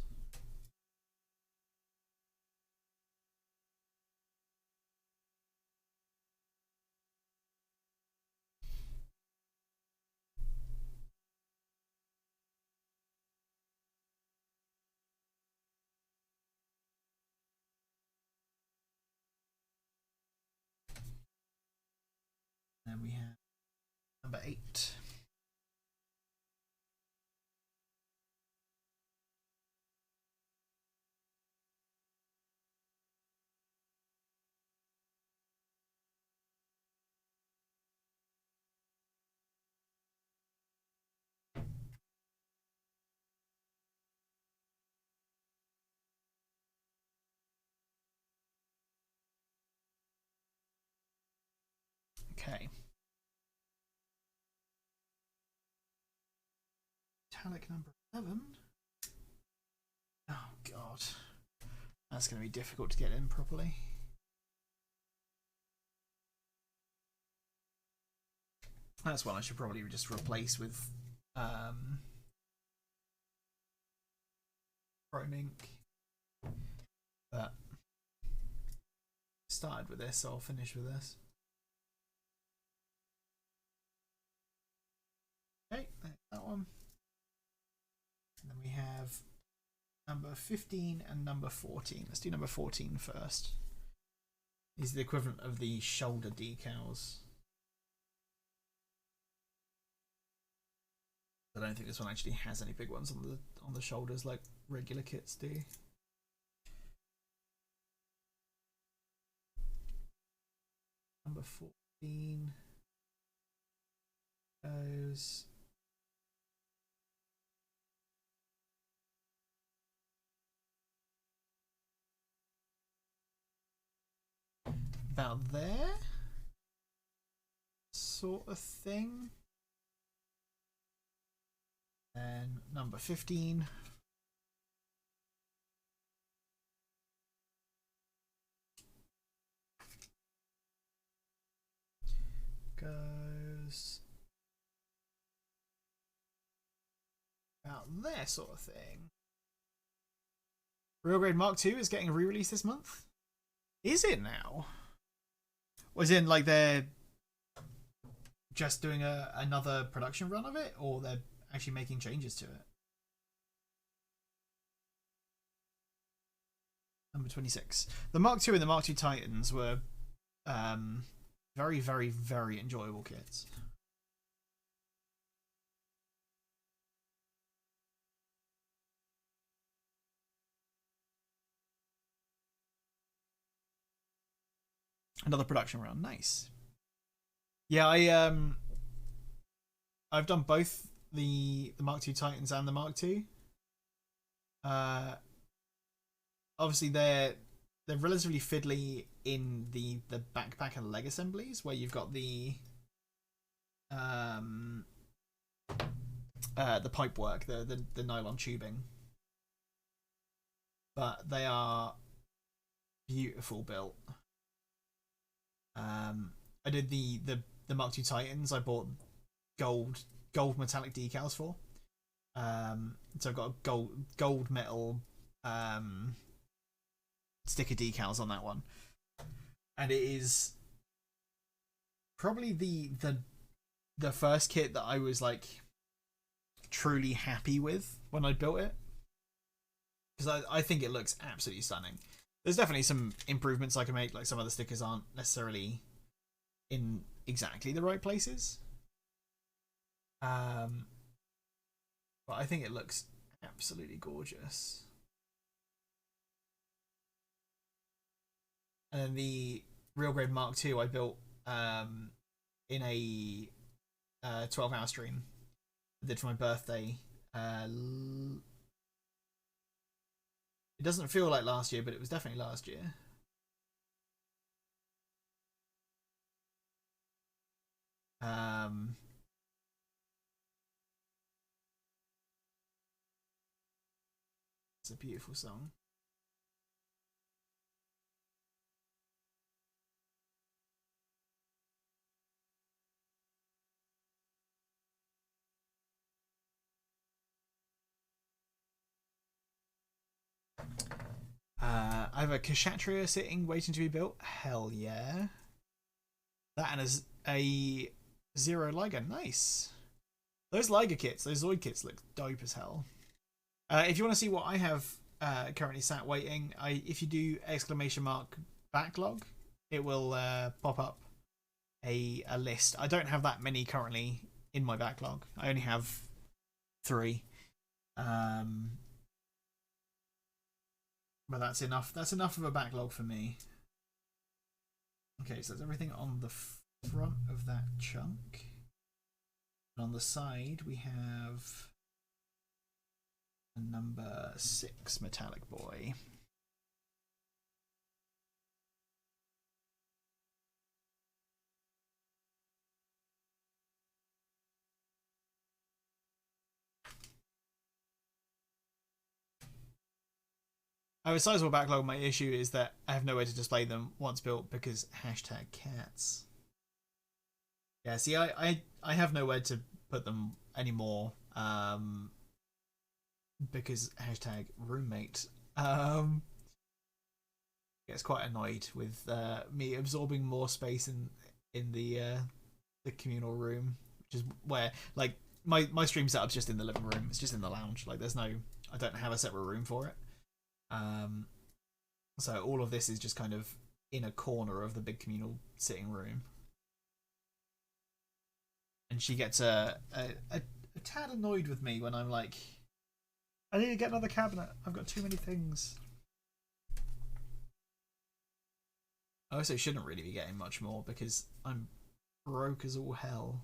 Speaker 2: Then we have number 8. Okay. Metallic number 11. Oh god. That's going to be difficult to get in properly. That's one I should probably just replace with chrome ink. But started with this, so I'll finish with this. Okay, that one. And then we have number 15 and number 14. Let's do number 14 first. These are the equivalent of the shoulder decals. I don't think this one actually has any big ones on the shoulders like regular kits do. number 14 goes about there, sort of thing. And number 15 goes about there, sort of thing. Real Grade Mark II is getting a re-release this month. Is it now? Was in like they're just doing another production run of it, or they're actually making changes to it? Number 26. The Mark II and the Mark II Titans were very, very, very enjoyable kits. Another production run, nice. Yeah, I've done both the Mark II Titans and the Mark II. Obviously they're relatively fiddly in the backpack and leg assemblies, where you've got the pipe work, the nylon tubing, but they are beautiful built. I did the Mark II Titans. I bought gold metallic decals for. So I've got gold metal sticker decals on that one, and it is probably the first kit that I was like truly happy with when I built it, because I think it looks absolutely stunning. There's definitely some improvements I can make, like some of the stickers aren't necessarily in exactly the right places, but I think it looks absolutely gorgeous. And then the Real Grade Mark II I built in a 12-hour stream I did for my birthday. It doesn't feel like last year, but it was definitely last year. It's a beautiful song. I have a Kshatriya sitting, waiting to be built. Hell yeah. That and a Zero Liger. Nice. Those Liger kits, those Zoid kits look dope as hell. If you want to see what I have currently sat waiting, if you do ! backlog, it will pop up a list. I don't have that many currently in my backlog. I only have 3. But that's enough. That's enough of a backlog for me. Okay, so that's everything on the front of that chunk. And on the side, we have a number 6 metallic boy. I have a sizable backlog. My issue is that I have nowhere to display them once built because #cats. Yeah, see, I have nowhere to put them anymore because #roommate gets quite annoyed with me absorbing more space in the communal room, which is where like my stream setup's just in the living room. It's just in the lounge. Like I don't have a separate room for it. So all of this is just kind of in a corner of the big communal sitting room. And she gets a tad annoyed with me when I'm like, I need to get another cabinet. I've got too many things. I also shouldn't really be getting much more because I'm broke as all hell.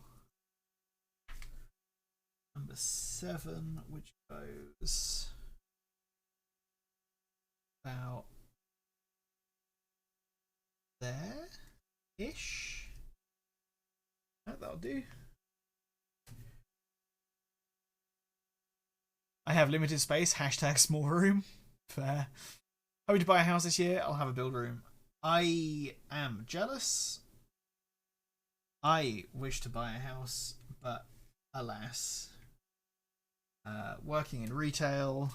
Speaker 2: Number 7, which goes about there-ish. That'll do. I have limited space. Hashtag small room. Fair. Hoping to buy a house this year. I'll have a build room. I am jealous. I wish to buy a house, but alas, working in retail,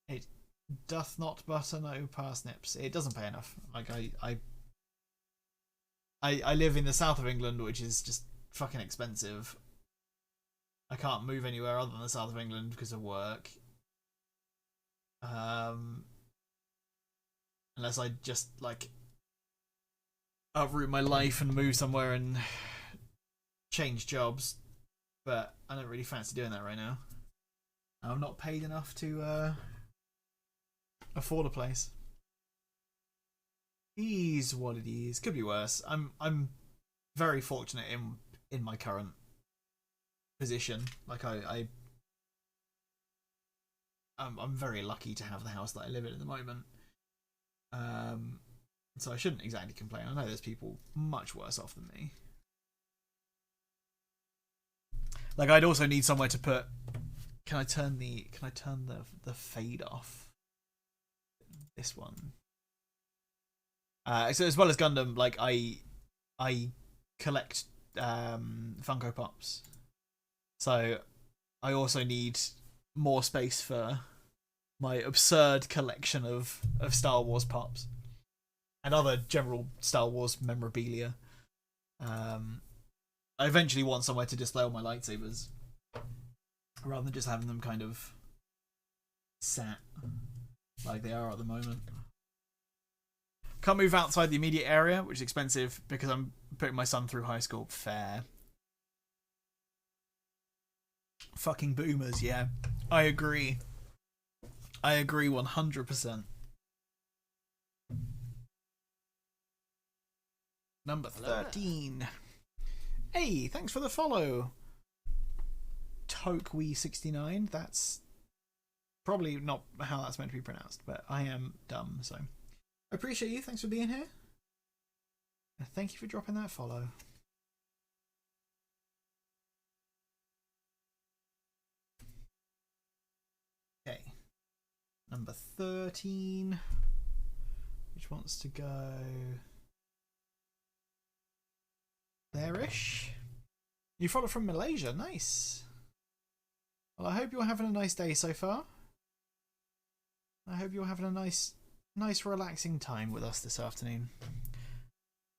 Speaker 2: it doth not butter no parsnips. It doesn't pay enough. Like I live in the south of England, which is just fucking expensive. I can't move anywhere other than the south of England because of work. Unless I just like uproot my life and move somewhere and change jobs, but I don't really fancy doing that right now. I'm not paid enough to afford a place. Is what it is. Could be worse. I'm very fortunate in my current position. Like I'm very lucky to have the house that I live in at the moment. So I shouldn't exactly complain. I know there's people much worse off than me. Like I'd also need somewhere to put. Can I turn the fade off? This one. So as well as Gundam, like I collect Funko Pops. So I also need more space for my absurd collection of Star Wars Pops and other general Star Wars memorabilia. I eventually want somewhere to display all my lightsabers rather than just having them kind of sat like they are at the moment. Can't move outside the immediate area, which is expensive because I'm putting my son through high school. Fair. Fucking boomers, yeah. I agree. I agree 100%. Number 13. Hey, thanks for the follow. Tokwe69. That's probably not how that's meant to be pronounced, but I am dumb, so I appreciate you. Thanks for being here. And thank you for dropping that follow. Okay. Number 13. Which wants to go there-ish. You follow from Malaysia. Nice. Well, I hope you're having a nice day so far. I hope you're having a nice relaxing time with us this afternoon.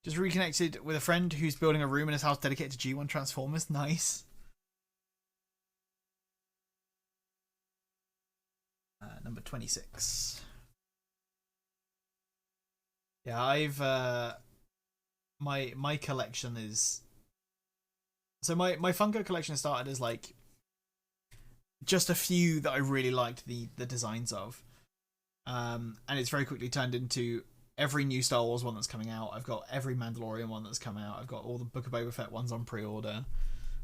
Speaker 2: Just reconnected with a friend who's building a room in his house dedicated to G1 Transformers. Nice. Number 26. Yeah, I've my collection is, so my Funko collection started as like just a few that I really liked the designs of, and it's very quickly turned into every new Star Wars one that's coming out. I've got every Mandalorian one that's come out. I've got all the Book of Boba Fett ones on pre-order.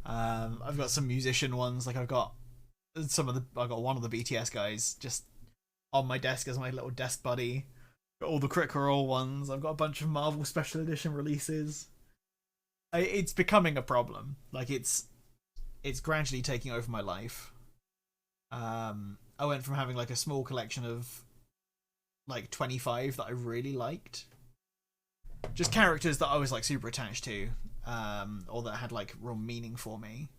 Speaker 2: I've got some musician ones. Like I've got one of the BTS guys just on my desk as my little desk buddy. Got all the Critical Role ones. I've got a bunch of Marvel Special Edition releases. It's becoming a problem. Like it's gradually taking over my life. I went from having like a small collection of like 25 that I really liked, just characters that I was like super attached to, or that had like real meaning for me.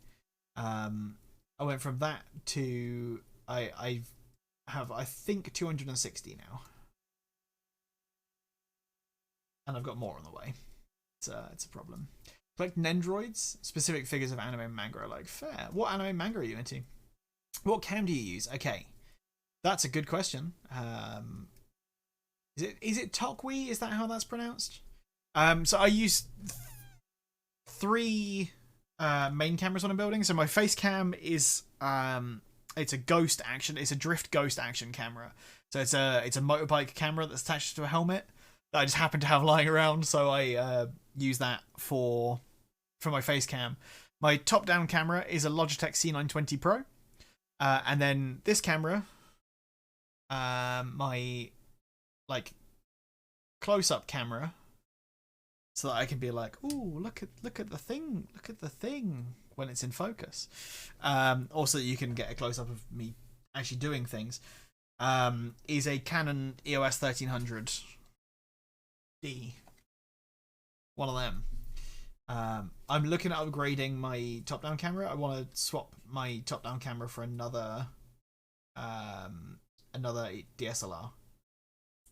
Speaker 2: I went from that to I have I think 260 now, and I've got more on the way. It's a problem. Collect Nendroids, specific figures of anime and manga I like. Fair. What anime and manga are you into? What cam do you use? Okay, that's a good question. Is it Tokwe? Is that how that's pronounced? So I use 3 main cameras on a building. So my face cam is it's a ghost action. It's a drift ghost action camera. So it's a motorbike camera that's attached to a helmet. that I just happen to have lying around, so I use that for my face cam. My top-down camera is a Logitech C920 Pro, and then this camera, my like close-up camera, so that I can be like, "Ooh, look at the thing when it's in focus." Also, you can get a close-up of me actually doing things. Is a Canon EOS 1300D, one of them. I'm looking at upgrading my top-down camera. I want to swap my top-down camera for another DSLR,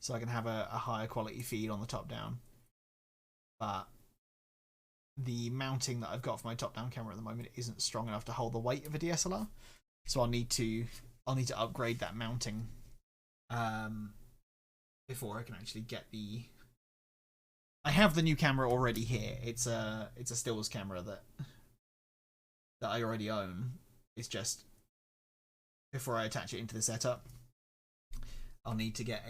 Speaker 2: so I can have a higher quality feed on the top-down. But the mounting that I've got for my top-down camera at the moment isn't strong enough to hold the weight of a DSLR, so I'll need to upgrade that mounting before I can actually get the. I have the new camera already here. It's a stills camera that I already own. It's just before I attach it into the setup, I'll need to get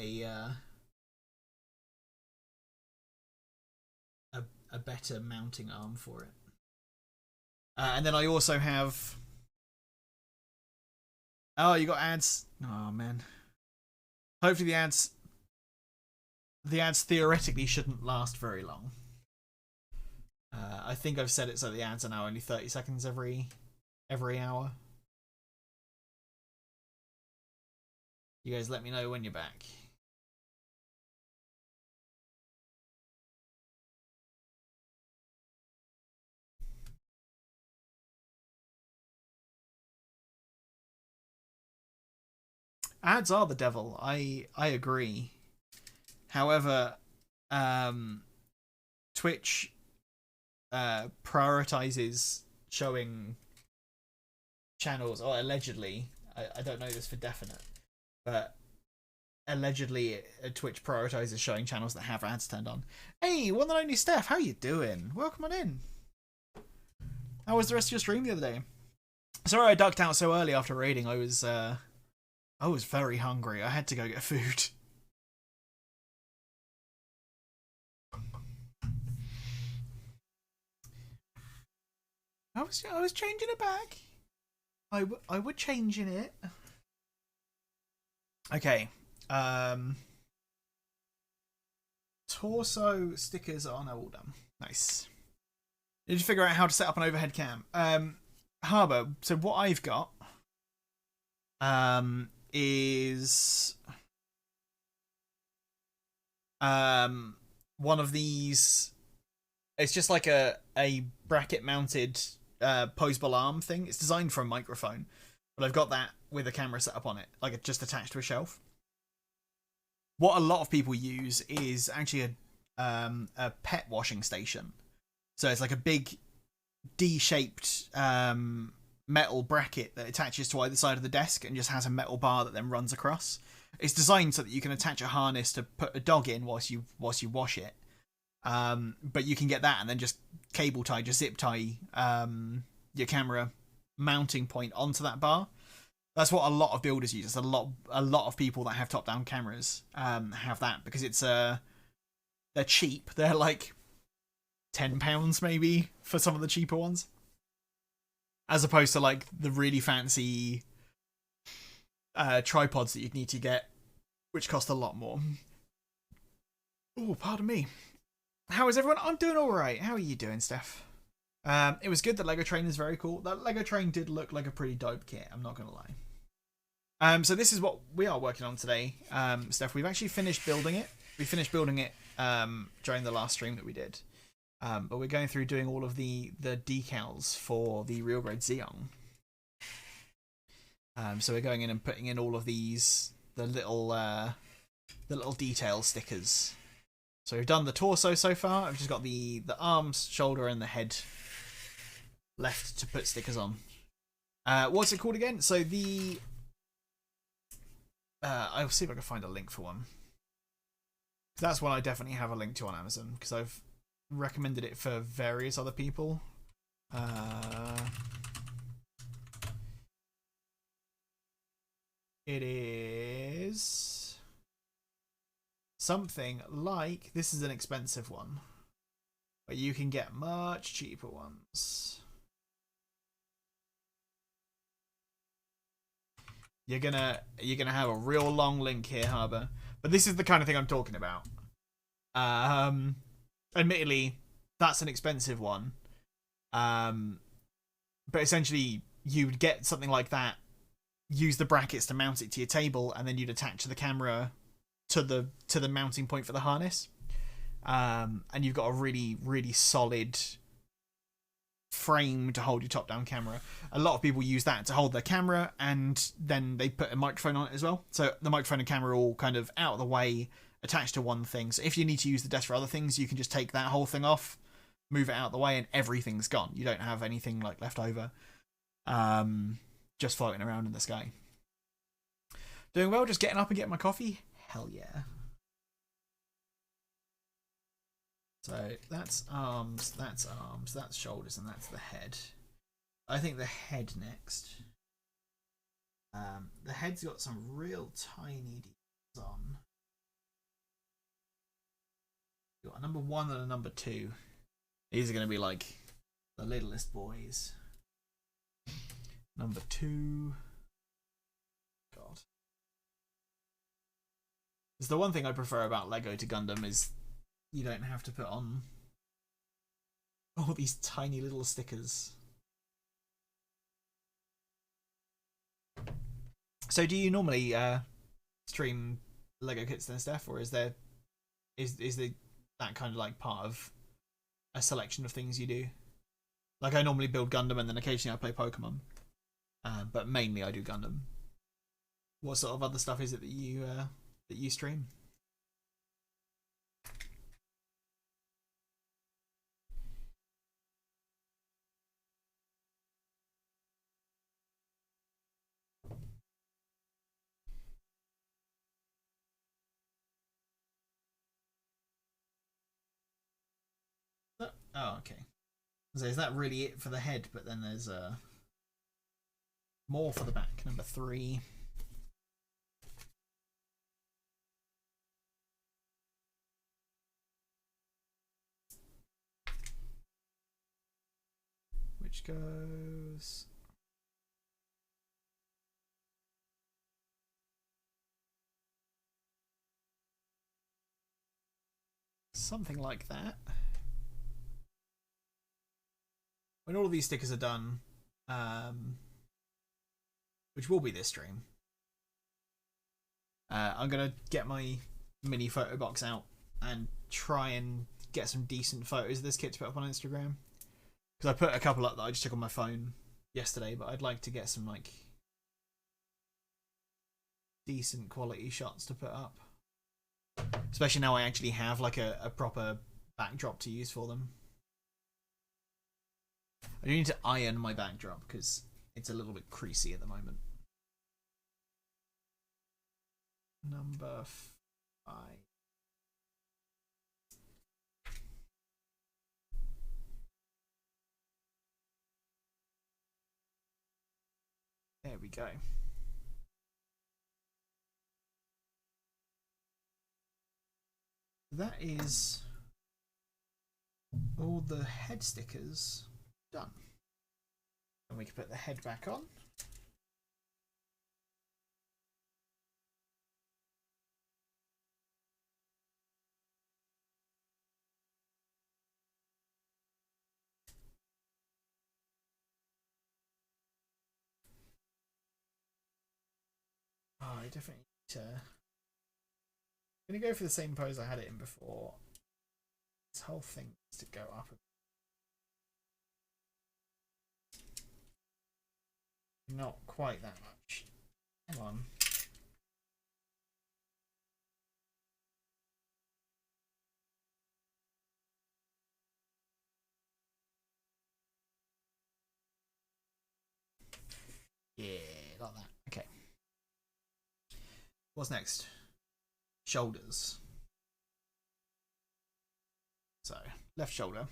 Speaker 2: a better mounting arm for it. And then I also have. Oh, you got ads. Oh man. Hopefully the ads theoretically shouldn't last very long. I think I've set it so the ads are now only 30 seconds every hour. You guys let me know when you're back. Ads are the devil. I agree. However, Twitch prioritizes showing channels, or allegedly, I don't know this for definite, but allegedly Twitch prioritizes showing channels that have ads turned on. Hey, one and only Steph, how you doing? Welcome on in. How was the rest of your stream the other day? Sorry I ducked out so early after raiding. I was very hungry. I had to go get food. I was changing it back. I would change in it. Okay. Torso stickers are now all done. Nice. Did you figure out how to set up an overhead cam? Harbour, so what I've got is one of these. It's just like a bracket mounted posable arm thing. It's designed for a microphone, but I've got that with a camera set up on it, like it's just attached to a shelf. What a lot of people use is actually a pet washing station. So it's like a big D-shaped metal bracket that attaches to either side of the desk and just has a metal bar that then runs across. It's designed so that you can attach a harness to put a dog in whilst you wash it. But you can get that and then just cable tie, just zip tie your camera mounting point onto that bar. That's what a lot of builders use. It's a lot of people that have top-down cameras have that because it's they're cheap. They're like £10 maybe for some of the cheaper ones, as opposed to like the really fancy tripods that you'd need to get, which cost a lot more. Oh, pardon me. How is everyone? I'm doing all right. How are you doing, Steph? It was good. The Lego train is very cool. That Lego train did look like a pretty dope kit. I'm not gonna lie. So this is what we are working on today, Steph. We've actually finished building it. We finished building it during the last stream that we did. But we're going through doing all of the decals for the real grade Zeong. So we're going in and putting in all of these the little detail stickers. So we've done the torso so far. I've just got the arms, shoulder, and the head left to put stickers on. What's it called again? So the I'll see if I can find a link for one. That's one I definitely have a link to on Amazon because I've recommended it for various other people. It is something like this is an expensive one, but you can get much cheaper ones. You're gonna have a real long link here, Harbour. But this is the kind of thing I'm talking about. Admittedly, that's an expensive one. But essentially, you'd get something like that, use the brackets to mount it to your table, and then you'd attach the camera to the mounting point for the harness. And you've got a really, really solid frame to hold your top-down camera. A lot of people use that to hold their camera, and then they put a microphone on it as well. So the microphone and camera are all kind of out of the way, attached to one thing. So if you need to use the desk for other things, you can just take that whole thing off, move it out of the way, and everything's gone. You don't have anything like left over, just floating around in the sky. Doing well, just getting up and getting my coffee? Hell yeah. So that's arms, that's shoulders, and that's the head. I think the head next. The head's got some real tiny details on. You've got a number 1 and a number 2. These are going to be like the littlest boys. Number 2. God. It's the one thing I prefer about Lego to Gundam is you don't have to put on all these tiny little stickers. So do you normally stream Lego kits and stuff, or is there that kind of like part of a selection of things you do? Like I normally build Gundam and then occasionally I play Pokemon, but mainly I do Gundam. What sort of other stuff is it that you stream? Oh, okay. So is that really it for the head? But then there's more for the back. Number 3. Which goes... something like that. When all of these stickers are done, which will be this stream, I'm going to get my mini photo box out and try and get some decent photos of this kit to put up on Instagram. Because I put a couple up that I just took on my phone yesterday, but I'd like to get some like decent quality shots to put up. Especially now I actually have like a proper backdrop to use for them. I do need to iron my backdrop because it's a little bit creasy at the moment. Number 5. There we go. That is all the head stickers done. And we can put the head back on. Oh, I definitely need to... I'm going to go for the same pose I had it in before. This whole thing needs to go up a bit. Not quite that much. Hang on. Yeah, like that. Okay. What's next? Shoulders. So, left shoulder.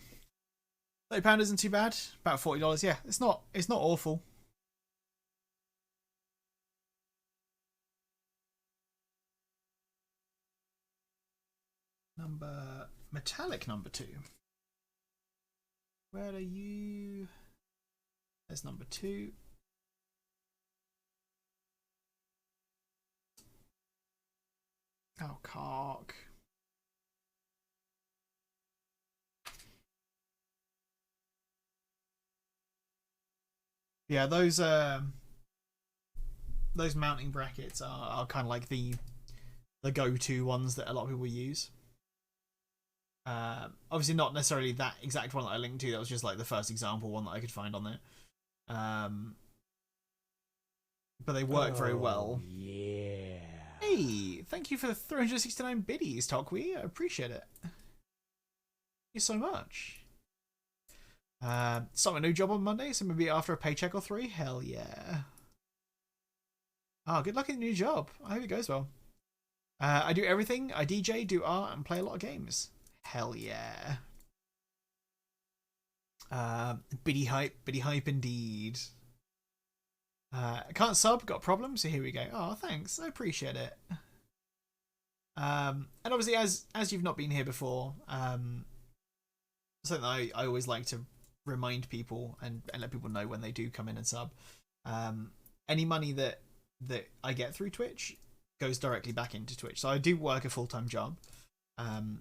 Speaker 2: £30 isn't too bad. About $40. Yeah, it's not awful. Metallic number 2. Where are you? There's number 2. Oh, cock. Yeah, those mounting brackets are kind of like the go-to ones that a lot of people use. Obviously not necessarily that exact one that I linked to. That was just like the first example one that I could find on there. But they work very well.
Speaker 1: Yeah.
Speaker 2: Hey, thank you for the 369 biddies, Tokwi. I appreciate it. Thank you so much. Start my new job on Monday, so maybe after a paycheck or 3. Hell yeah. Oh, good luck in the new job. I hope it goes well. I do everything. I DJ, do art, and play a lot of games. Hell yeah. Biddy hype indeed. I can't sub, got a problem, so here we go. Oh, thanks. I appreciate it. And obviously, as you've not been here before, something that I always like to remind people and let people know when they do come in and sub. Any money that I get through Twitch goes directly back into Twitch. So I do work a full-time job.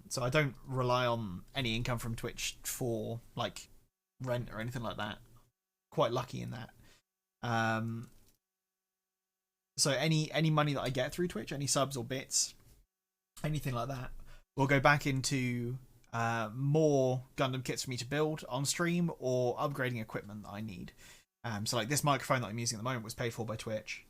Speaker 2: So I don't rely on any income from Twitch for like rent or anything like that. Quite lucky in that. So any money that I get through Twitch, any subs or bits, anything like that, will go back into more Gundam kits for me to build on stream or upgrading equipment that I need. So like this microphone that I'm using at the moment was paid for by Twitch.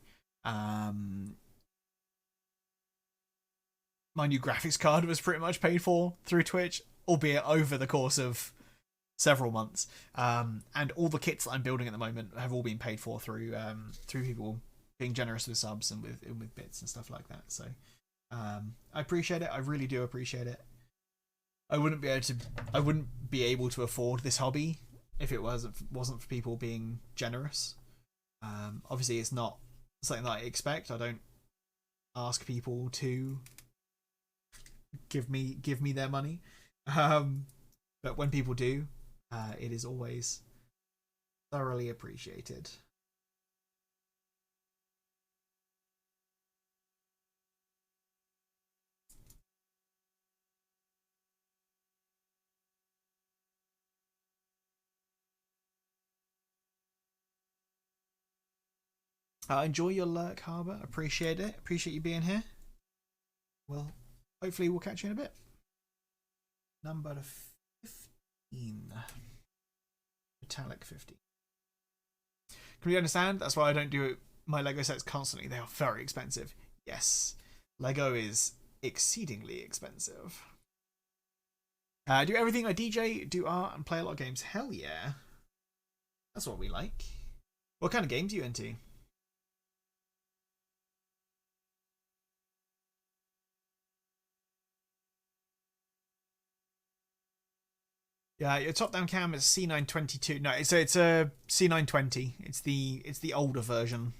Speaker 2: My new graphics card was pretty much paid for through Twitch, albeit over the course of several months. And all the kits that I'm building at the moment have all been paid for through people being generous with subs and with bits and stuff like that. So I appreciate it. I really do appreciate it. I wouldn't be able to afford this hobby if it wasn't for people being generous. Obviously, it's not something that I expect. I don't ask people to give me their money, but when people do, it is always thoroughly appreciated. Enjoy your lurk, Harbour. Appreciate it. Appreciate you being here. Well, hopefully we'll catch you in a bit. Number 15. Metallic 15. Can you understand? That's why I don't do my Lego sets constantly. They are very expensive. Yes, Lego is exceedingly expensive. Do everything. I DJ, do art, and play a lot of games. Hell yeah. That's what we like. What kind of games are you into? Yeah, your top-down cam is C922. No, it's a C920. It's the older version.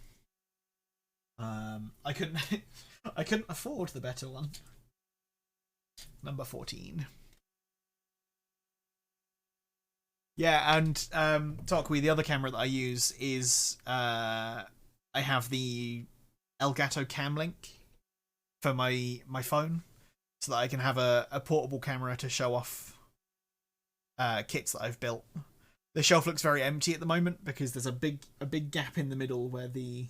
Speaker 2: I couldn't afford the better one. Number 14. Yeah, and Tokwi, the other camera that I use is I have the Elgato Cam Link for my phone, so that I can have a portable camera to show off kits that I've built. The shelf looks very empty at the moment because there's a big gap in the middle where the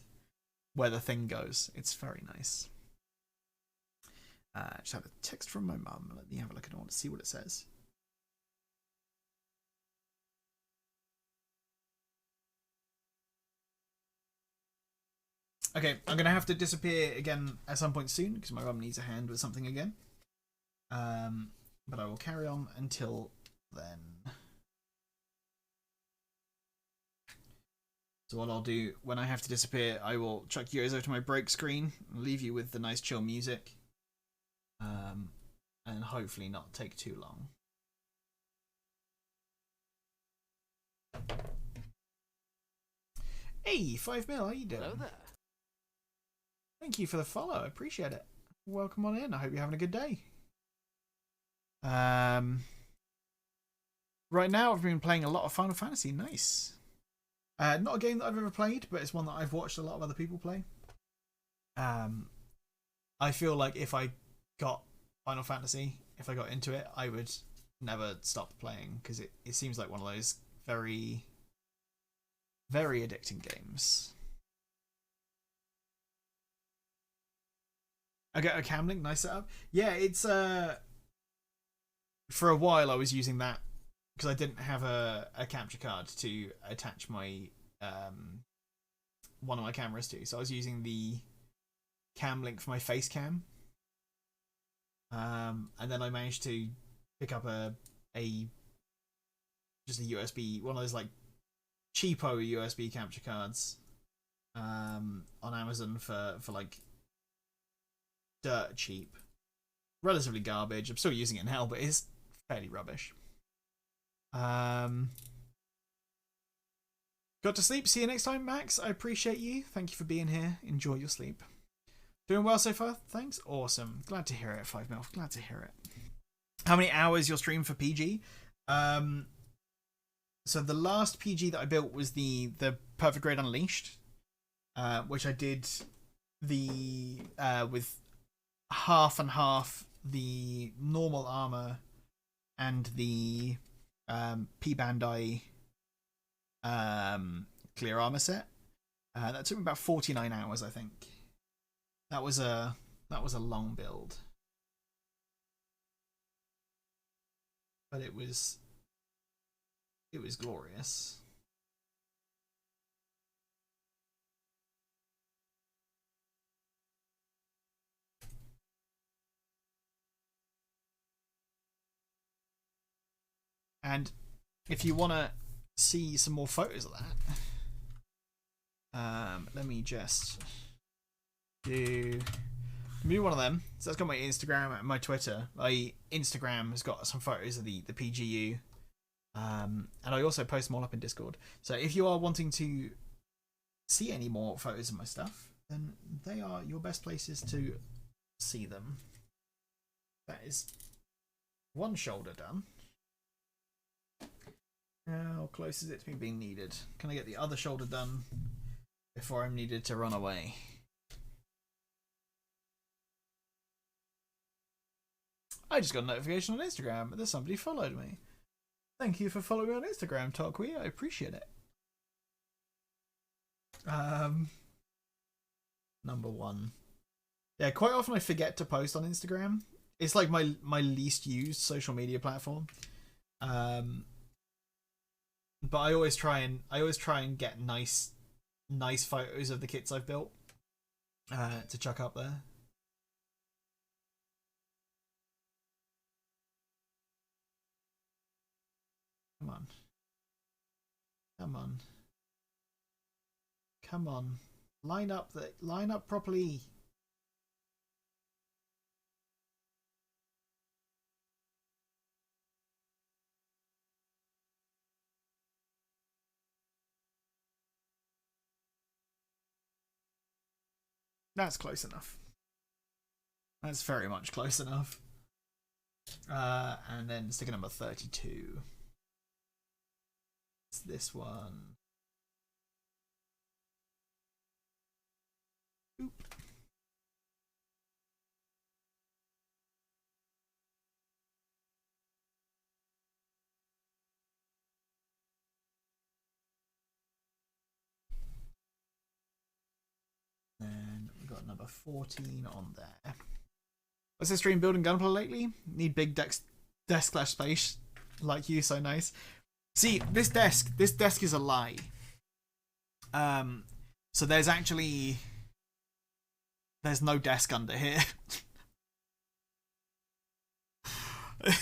Speaker 2: thing goes. It's very nice. Just have a text from my mum. Let me have a look. I want to see what it says. Okay, I'm gonna have to disappear again at some point soon because my mum needs a hand with something again. But I will carry on until then. So what I'll do when I have to disappear, I will chuck you over to my break screen and leave you with the nice chill music, and hopefully not take too long. Hey, 5 mil, how you doing?
Speaker 4: Hello there.
Speaker 2: Thank you for the follow, I appreciate it. Welcome on in, I hope you're having a good day. Right now, I've been playing a lot of Final Fantasy. Nice. Not a game that I've ever played, but it's one that I've watched a lot of other people play. I feel like if I got Final Fantasy, if I got into it, I would never stop playing because it seems like one of those very, very addicting games. I got a cam link, nice setup. Yeah, it's for a while I was using that because I didn't have a capture card to attach my one of my cameras to, so I was using the cam link for my face cam. And then I managed to pick up just a USB, one of those like cheapo USB capture cards on Amazon for like dirt cheap. Relatively garbage. I'm still using it now, but it's fairly rubbish. Got to sleep. See you next time, Max. I appreciate you. Thank you for being here. Enjoy your sleep. Doing well so far? Thanks. Awesome. Glad to hear it, 5mil. Glad to hear it. How many hours your stream for PG? So the last PG that I built was the Perfect Grade Unleashed, which I did with half and half the normal armor and the P Bandai clear armor set. That took me about 49 hours, I think. That was a long build, but it was glorious. And if you want to see some more photos of that, let me just do one of them. So that's got my Instagram and my Twitter. My Instagram has got some photos of the PGU, and I also post them all up in Discord. So if you are wanting to see any more photos of my stuff, then they are your best places to see them. That is one shoulder done. How close is it to me being needed? Can I get the other shoulder done before I'm needed to run away? I just got a notification on Instagram that somebody followed me. Thank you for following me on Instagram, Talkwe. I appreciate it. Number one. Yeah, quite often I forget to post on Instagram. It's like my least used social media platform. But I always try and get nice photos of the kits I've built to chuck up there. Come on. Come on. Come on. Line up properly. That's close enough. That's very much close enough. And then sticker number 32. It's this one. Oop. And we got number 14 on there. What's this stream building Gunpla lately? Need big desk slash space like you, so nice. See, this desk is a lie. So there's no desk under here.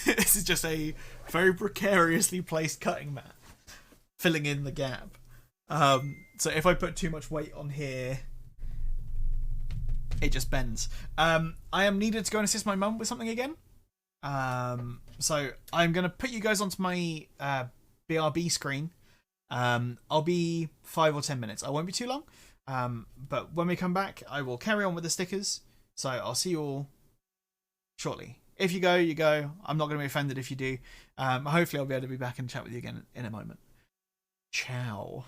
Speaker 2: This is just a very precariously placed cutting mat filling in the gap. So if I put too much weight on here, it just bends. I am needed to go and assist my mum with something again. So I'm going to put you guys onto my BRB screen. I'll be 5 or 10 minutes. I won't be too long. But when we come back, I will carry on with the stickers. So I'll see you all shortly. If you go, you go. I'm not going to be offended if you do. Hopefully, I'll be able to be back and chat with you again in a moment. Ciao.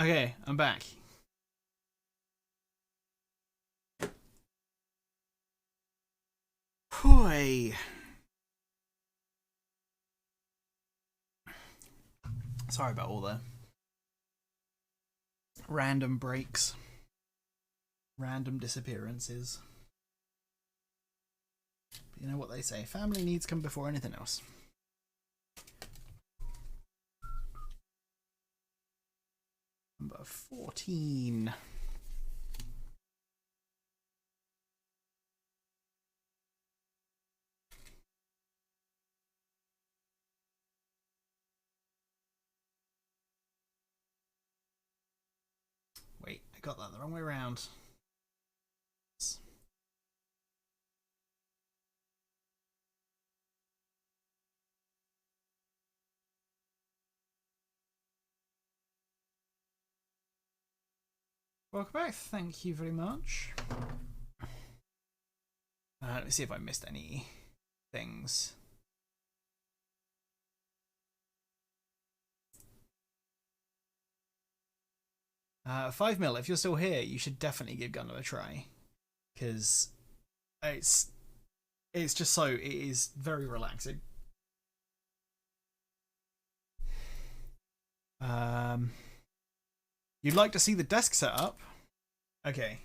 Speaker 2: Okay, I'm back. Hoi. Sorry about all the random breaks, random disappearances. But you know what they say, family needs come before anything else. Number 14. Wait, I got that the wrong way around. Welcome back, thank you very much. Let's see if I missed any things. $5 mil, if you're still here, you should definitely give Gundam a try. Because it's just so, it is very relaxing. You'd like to see the desk setup? Okay.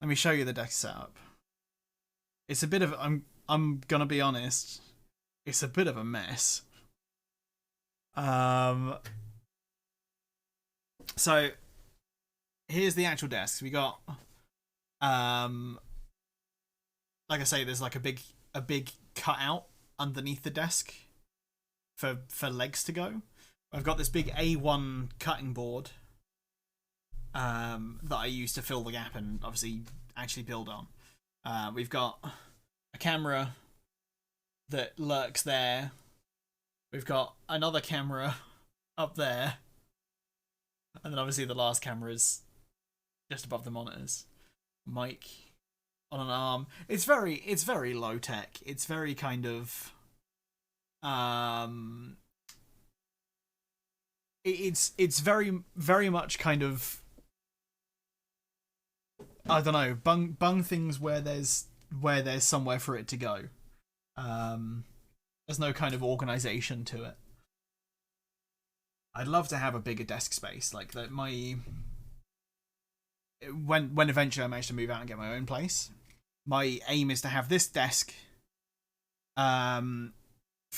Speaker 2: Let me show you the desk setup. It's a bit of, I'm gonna be honest, it's a bit of a mess. So here's the actual desk. We got like I say, there's like a big cutout underneath the desk for legs to go. I've got this big A1 cutting board that I use to fill the gap and obviously actually build on. We've got a camera that lurks there. We've got another camera up there. And then obviously the last camera is just above the monitors. Mic on an arm. It's very low tech. It's very kind of it's very much kind of, I don't know, bung things where there's somewhere for it to go. There's no kind of organization to it. I'd love to have a bigger desk space, like that. When eventually I manage to move out and get my own place, my aim is to have this desk for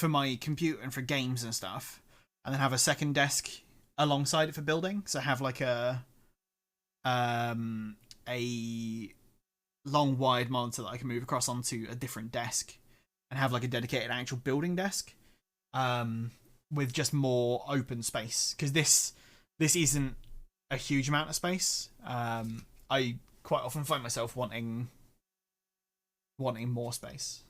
Speaker 2: my computer and for games and stuff, and then have a second desk alongside it for building. So have like a long wired monitor that I can move across onto a different desk, and have like a dedicated actual building desk with just more open space, because this isn't a huge amount of space. I quite often find myself wanting more space.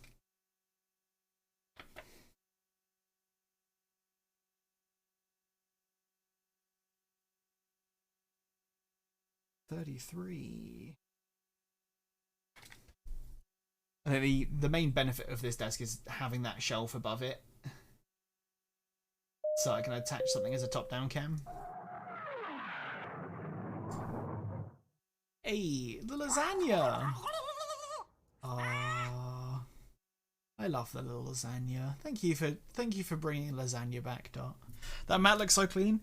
Speaker 2: $33. I think the main benefit of this desk is having that shelf above it, so I can attach something as a top-down cam. Hey, the lasagna! I love the little lasagna. Thank you for bringing lasagna back, Dot. That mat looks so clean.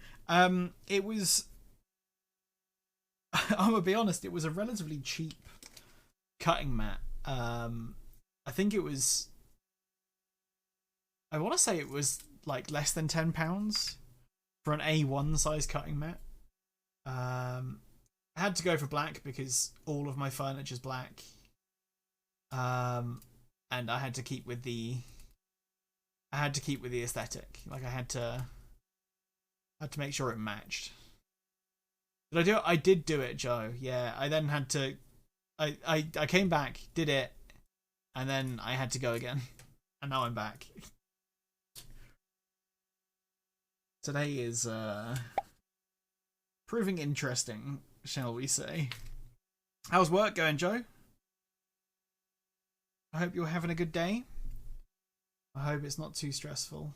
Speaker 2: It was. I'm gonna be honest. It was a relatively cheap cutting mat. I think it was. I want to say it was like less than £10 for an A1 size cutting mat. I had to go for black because all of my furniture's black. And I had to keep with the aesthetic. Like I had to make sure it matched. Did I do it? I did do it, Joe. Yeah, I then had to I came back, did it, and then I had to go again. And now I'm back. Today is proving interesting, shall we say. How's work going, Joe? I hope you're having a good day. I hope it's not too stressful.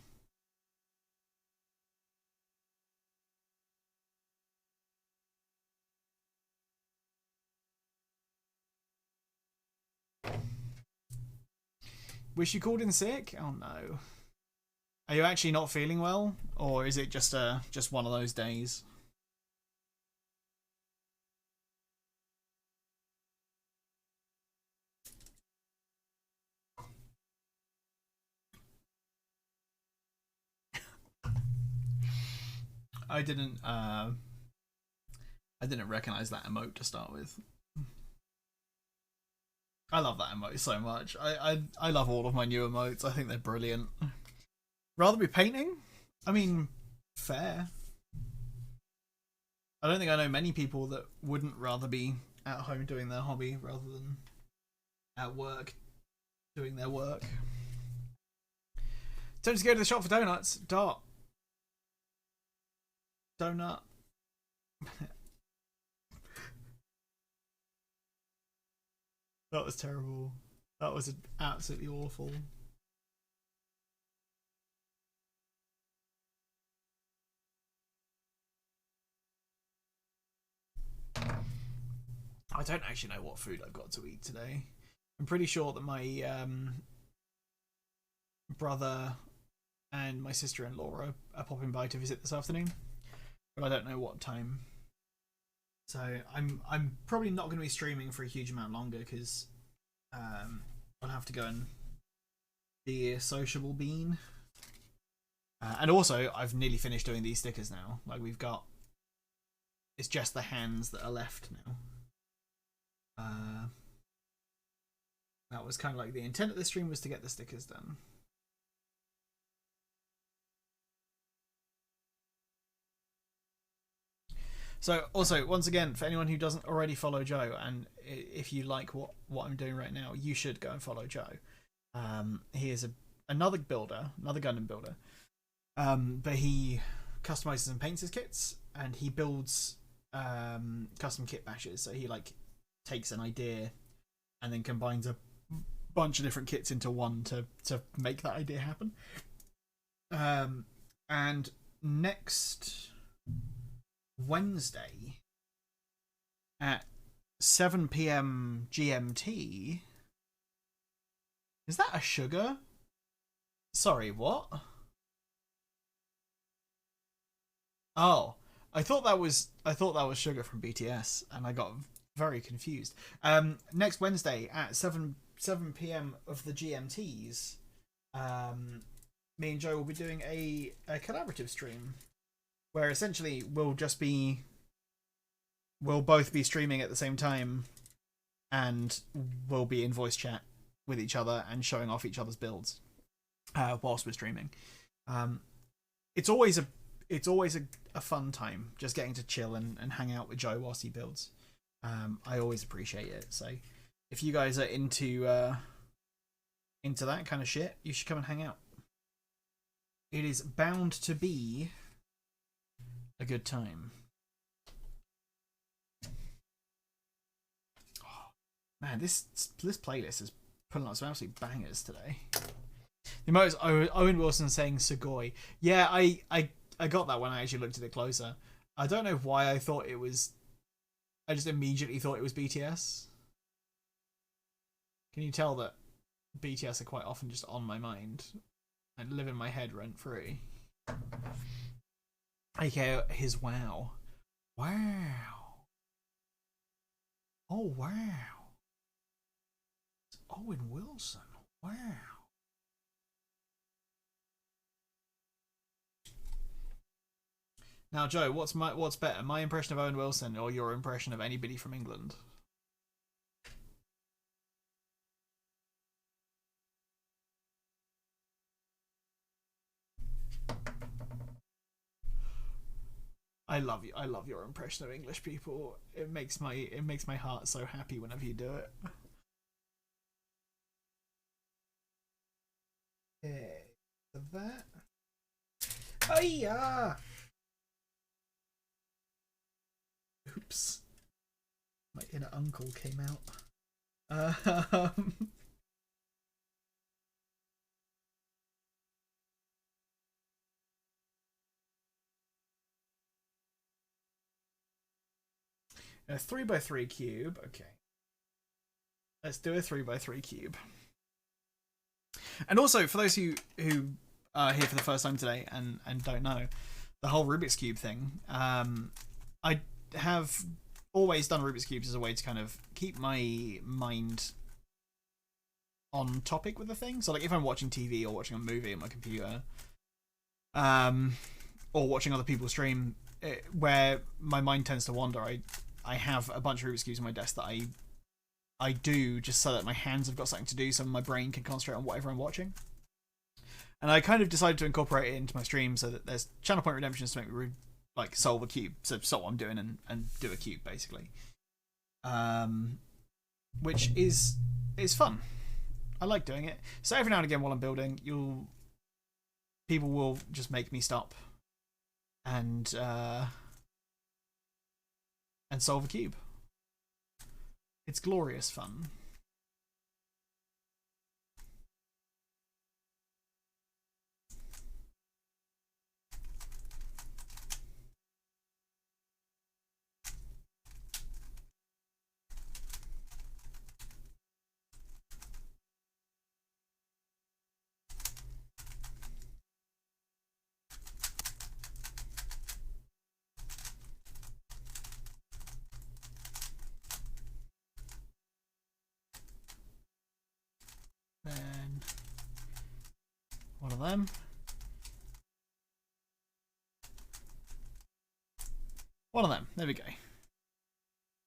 Speaker 2: wish you called in sick? Oh no. Are you actually not feeling well, or is it just one of those days? I didn't recognize that emote to start with. I love that emote so much. I love all of my new emotes. I think they're brilliant. Rather be painting? I mean, fair. I don't think I know many people that wouldn't rather be at home doing their hobby rather than at work doing their work. Don't just go to the shop for donuts. Donut. That was terrible. That was absolutely awful. I don't actually know what food I've got to eat today. I'm pretty sure that my brother and my sister-in-law are popping by to visit this afternoon, but I don't know what time. So I'm probably not going to be streaming for a huge amount longer because I'll have to go and be a sociable bean. And also, I've nearly finished doing these stickers now. Like it's just the hands that are left now. That was kind of like the intent of the stream, was to get the stickers done. So also, once again, for anyone who doesn't already follow Joe, and if you like what I'm doing right now, you should go and follow Joe. He is another builder, another Gundam builder, but he customizes and paints his kits, and he builds custom kit bashes. So he like takes an idea and then combines a bunch of different kits into one to make that idea happen. And next Wednesday at 7 PM GMT. Is that a sugar? Sorry, what? Oh, I thought that was sugar from BTS, and I got very confused. Next Wednesday at 7 PM of the GMTs, me and Joe will be doing a collaborative stream where essentially we'll both be streaming at the same time, and we'll be in voice chat with each other and showing off each other's builds whilst we're streaming. It's always a fun time just getting to chill and hang out with Joe whilst he builds. I always appreciate it. So if you guys are into that kind of shit, you should come and hang out. It is bound to be a good time. Oh, man, this playlist is putting out some absolute bangers today. The most Owen Wilson saying Sugoi. Yeah, I got that when I actually looked at it closer. I don't know why I thought it was. I just immediately thought it was BTS. Can you tell that BTS are quite often just on my mind and live in my head rent free? AKA his wow. Wow. Oh, wow. It's Owen Wilson. Wow. Now, Joe, what's better, my impression of Owen Wilson or your impression of anybody from England? I love you. I love your impression of English people. It makes my heart so happy whenever you do it. Okay, that. Oh yeah. Oops. My inner uncle came out. 3x3 cube. Okay. Let's do a 3x3 cube. And also, for those who are here for the first time today and don't know, the whole Rubik's Cube thing, I have always done Rubik's Cubes as a way to kind of keep my mind on topic with the thing. So, like, if I'm watching TV or watching a movie on my computer, or watching other people stream, where my mind tends to wander, I have a bunch of Rubik's Cubes on my desk that I do just so that my hands have got something to do, so my brain can concentrate on whatever I'm watching. And I kind of decided to incorporate it into my stream so that there's channel point redemptions to make me like solve a cube, so stop what I'm doing and do a cube basically, which is fun. I like doing it. So every now and again while I'm building, people will just make me stop and solve a cube. It's glorious fun. Then one of them. One of them. There we go.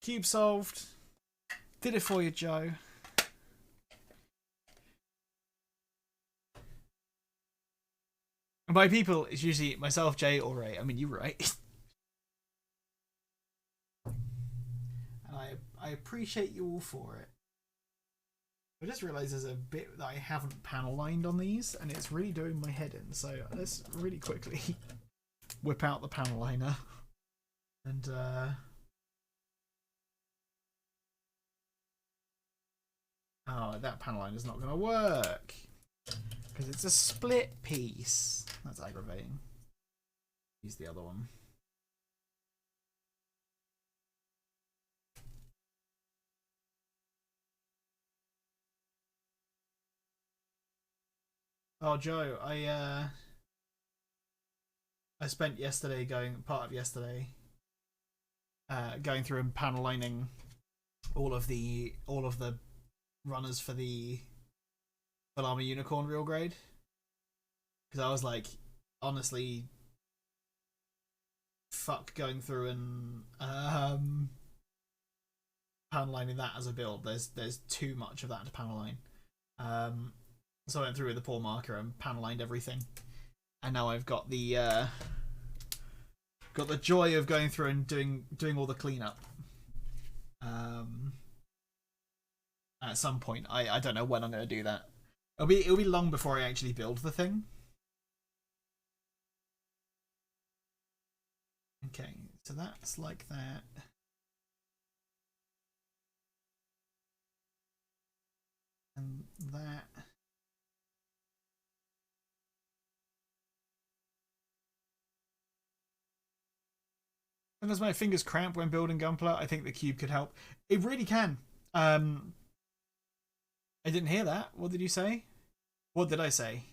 Speaker 2: Cube solved. Did it for you, Joe. And by people, it's usually myself, Jay, or Ray. I mean, you're right. And I appreciate you all for it. I just realised there's a bit that I haven't panel lined on these, and it's really doing my head in. So let's really quickly whip out the panel liner. And oh, that panel line is not going to work because it's a split piece. That's aggravating. Use the other one. Oh, Joe, I spent yesterday part of yesterday going through and panel lining all of the runners for the Armor Unicorn real grade, because I was like, honestly, fuck going through and panel lining that as a build. There's too much of that to panel line. So I went through with the poor marker and panel lined everything, and now I've got the joy of going through and doing all the cleanup. At some point, I don't know when I'm going to do that. It'll be long before I actually build the thing. Okay, so that's like that. And that. And as my fingers cramp when building Gunpla, I think the cube could help. It really can. I didn't hear that. What did you say? What did I say?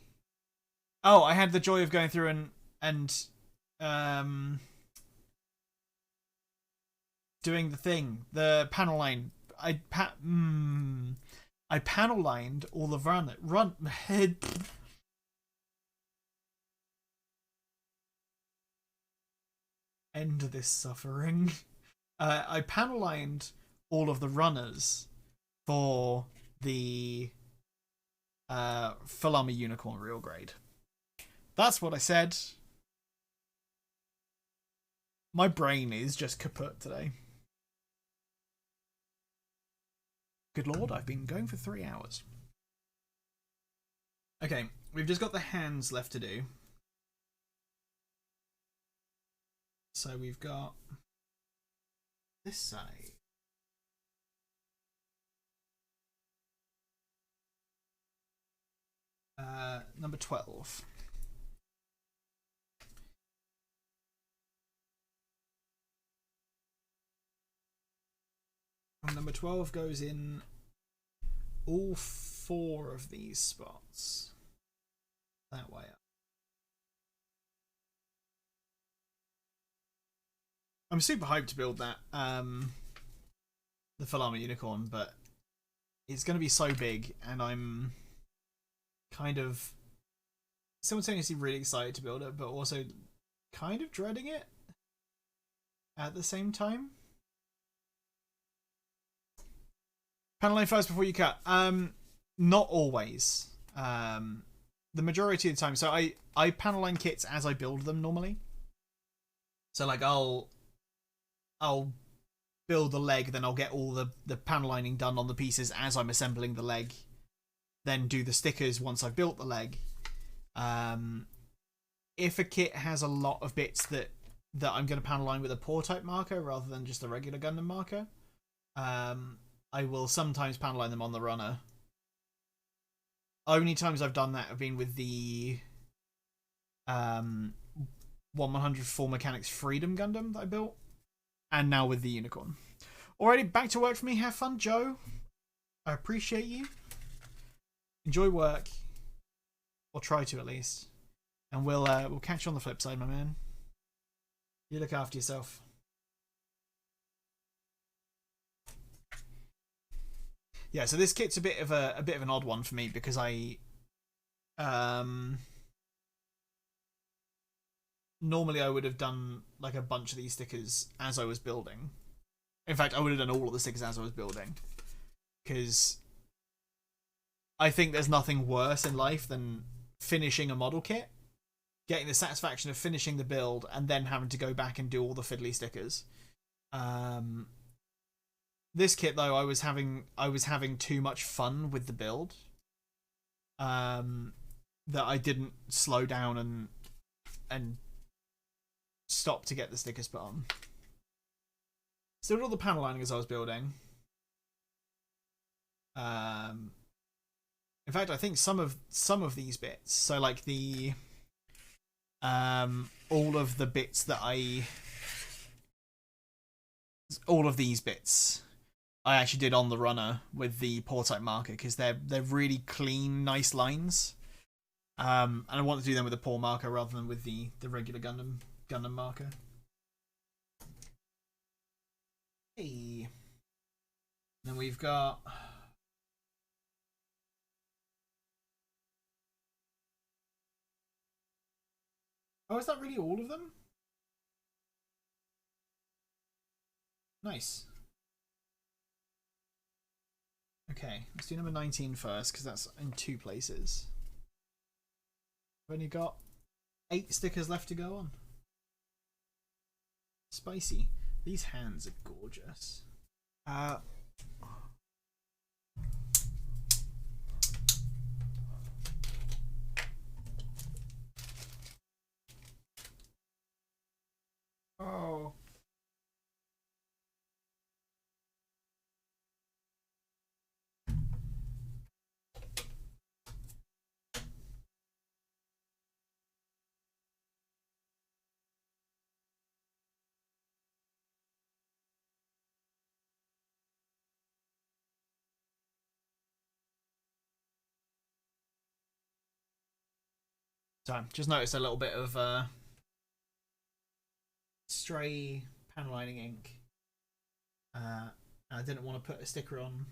Speaker 2: Oh, I had the joy of going through and doing the thing, the panel line. I panel lined all the run head. End this suffering. I panel lined all of the runners for the Full Armor Unicorn real grade. That's what I said. My brain is just kaput today. Good lord, I've been going for 3 hours. Okay, we've just got the hands left to do. So we've got this side. Number 12. And number 12 goes in all 4 of these spots. That way up. I'm super hyped to build that, the full armor unicorn, but it's going to be so big, and I'm kind of simultaneously really excited to build it, but also kind of dreading it at the same time. Panel line first before you cut. Not always. The majority of the time. So I panel line kits as I build them normally. So like I'll build the leg, then I'll get all the panel lining done on the pieces as I'm assembling the leg. Then do the stickers once I've built the leg. If a kit has a lot of bits that I'm going to panel line with a pour type marker rather than just a regular Gundam marker, I will sometimes panel line them on the runner. Only times I've done that have been with the 1/100 Full Mechanics Freedom Gundam that I built, and now with the Unicorn. Alrighty, back to work for me. Have fun, Joe. I appreciate you. Enjoy work, or try to at least, and we'll catch you on the flip side, my man. You look after yourself. Yeah, so this kit's a bit of an odd one for me because I normally I would have done like a bunch of these stickers as I was building. In fact, I would have done all of the stickers as I was building, because I think there's nothing worse in life than finishing a model kit, getting the satisfaction of finishing the build, and then having to go back and do all the fiddly stickers. This kit, though, I was having too much fun with the build, that I didn't slow down and stop to get the stickers put on. Still did all the panel lining as I was building. In fact, I think some of these bits, so like the all of the bits that all of these bits I actually did on the runner with the pour type marker, because they're really clean, nice lines. And I want to do them with a pour marker rather than with the regular Gundam marker. Hey. Then we've got oh, is that really all of them? Nice. Okay, let's do number 19 first, because that's in 2 places. I've only got 8 stickers left to go on. Spicy. These hands are gorgeous. Oh. So, just noticed a little bit of stray panel lining ink. I didn't want to put a sticker on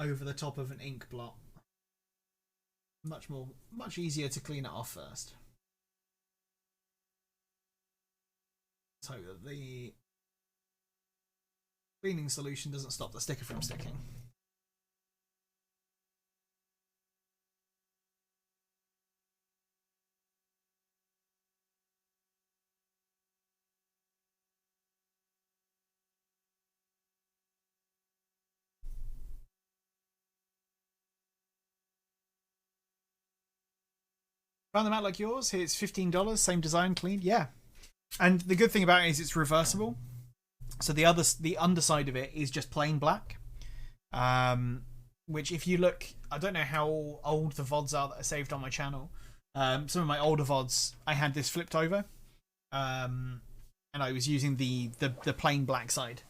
Speaker 2: over the top of an ink blot. Much easier to clean it off first. So that the cleaning solution doesn't stop the sticker from sticking. Found them out like yours. It's $15. Same design, clean. Yeah. And the good thing about it is it's reversible. So the underside of it is just plain black. Which if you look, I don't know how old the VODs are that are saved on my channel. Some of my older VODs, I had this flipped over. And I was using the plain black side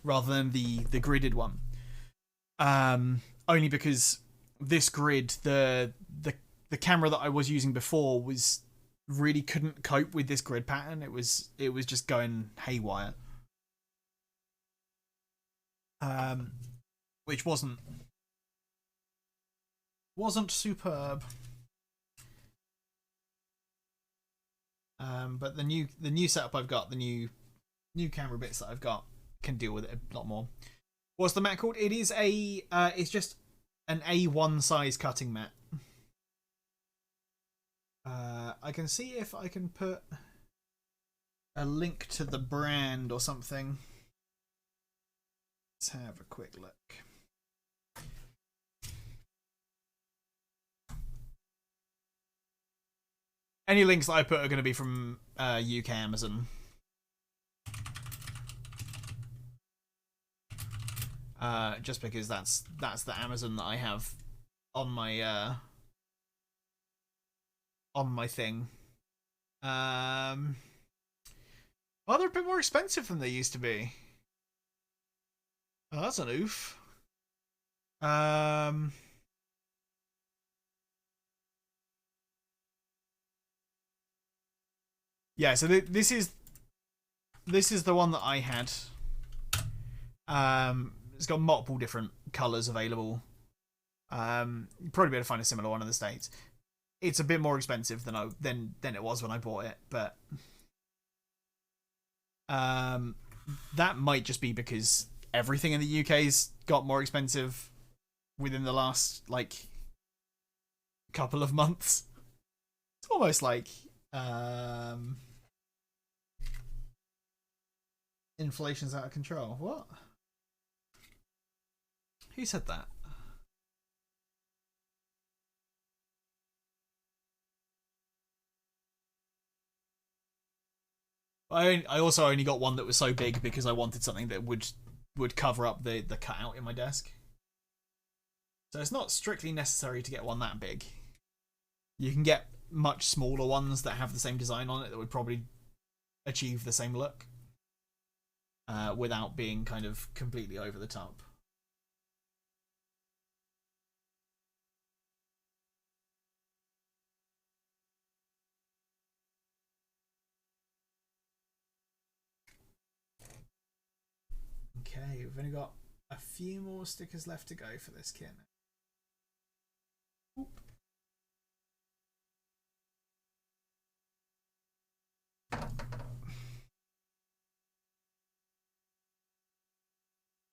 Speaker 2: rather than the gridded one. Only because this grid, the camera that I was using before was really couldn't cope with this grid pattern. It was just going haywire. Which wasn't superb. But the new setup I've got, the new camera bits that I've got, can deal with it a lot more. What's the mat called? It is it's just an A1 size cutting mat. I can see if I can put a link to the brand or something. Let's have a quick look. Any links that I put are going to be from UK Amazon. Just because that's the Amazon that I have on my thing. Oh, they're a bit more expensive than they used to be. Oh, that's an oof. Yeah, so this is the one that I had. It's got multiple different colours available. You'll probably be able to find a similar one in the States. It's a bit more expensive than it was when I bought it, but that might just be because everything in the UK's got more expensive within the last couple of months. It's almost like inflation's out of control. What? Who said that? I also only got one that was so big because I wanted something that would cover up the cutout in my desk. So it's not strictly necessary to get one that big. You can get much smaller ones that have the same design on it that would probably achieve the same look without being kind of completely over the top. Okay, we've only got a few more stickers left to go for this kit. Oop.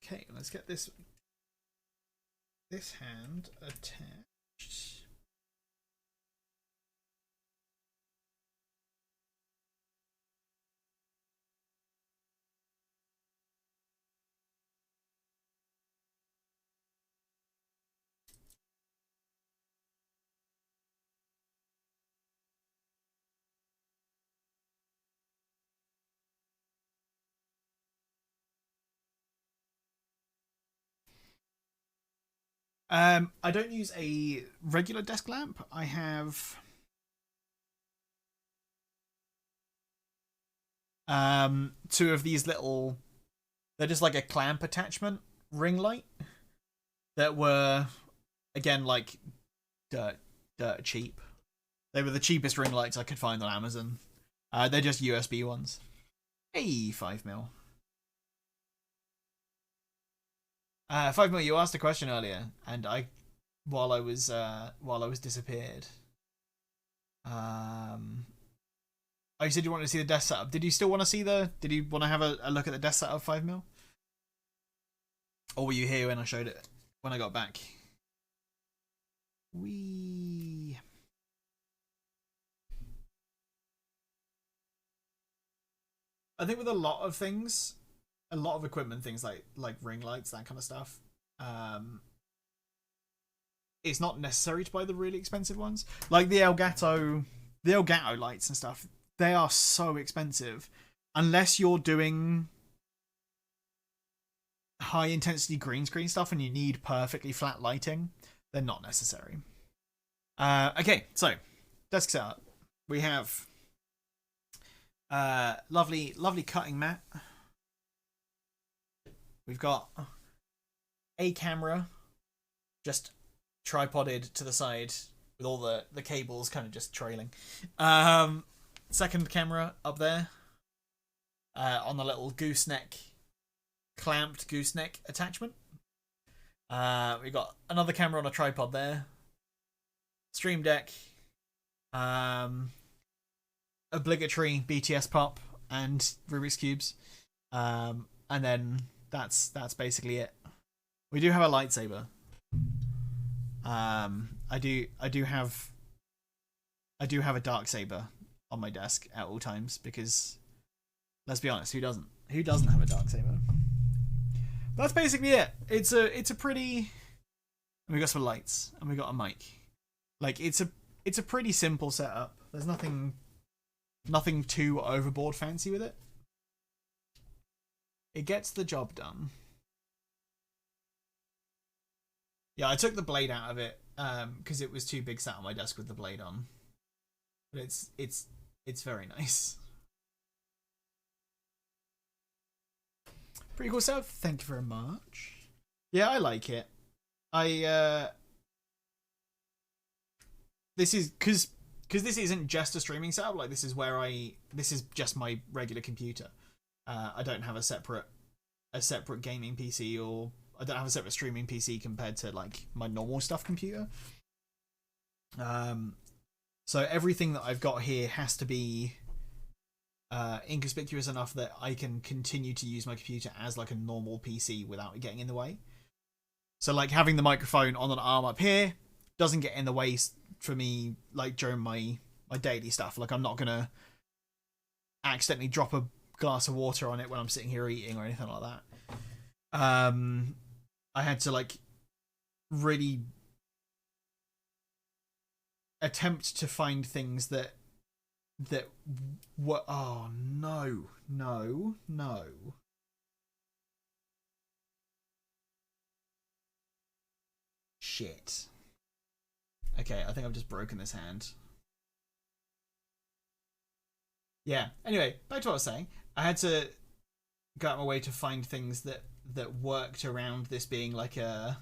Speaker 2: Okay, let's get this hand attached. I don't use a regular desk lamp. I have two of these little, they're just like a clamp attachment ring light that were, again, like dirt cheap. They were the cheapest ring lights I could find on Amazon. They're just USB ones. Hey, 5mm. 5mm, you asked a question earlier, and while I was disappeared. Oh, you said you wanted to see the desk setup. Did you still want to see did you want to have a look at the desk setup 5mm? Or were you here when I showed it, when I got back? I think with a lot of things, a lot of equipment, things like ring lights, that kind of stuff, it's not necessary to buy the really expensive ones. Like the Elgato lights and stuff, they are so expensive. Unless you're doing high intensity green screen stuff and you need perfectly flat lighting, they're not necessary. Okay, so desk setup. We have lovely cutting mat. We've got a camera just tripoded to the side with all the cables kind of just trailing. Second camera up there on the little clamped gooseneck attachment. We got another camera on a tripod there. Stream Deck. Obligatory BTS pop and Rubik's cubes. And then that's basically it. We do have a lightsaber. I do have a dark saber on my desk at all times because, let's be honest, who doesn't have a dark saber? That's basically it. It's a pretty. And we got some lights and we got a mic. Like it's a pretty simple setup. There's nothing too overboard fancy with it. It gets the job done. Yeah, I took the blade out of it because it was too big sat on my desk with the blade on. But it's very nice. Pretty cool stuff. Thank you very much. Yeah, I like it. This is because this isn't just a streaming setup. Like this is just my regular computer. I don't have a separate gaming PC, or I don't have a separate streaming PC compared to like my normal stuff computer. So everything that I've got here has to be inconspicuous enough that I can continue to use my computer as like a normal PC without it getting in the way. So like having the microphone on an arm up here doesn't get in the way for me like during my daily stuff. Like I'm not gonna accidentally drop a glass of water on it when I'm sitting here eating or anything like that. I had to like really attempt to find things that were no shit. Okay, I think I've just broken this hand. Yeah, anyway, back to what I was saying. I had to go out of my way to find things that worked around this being like a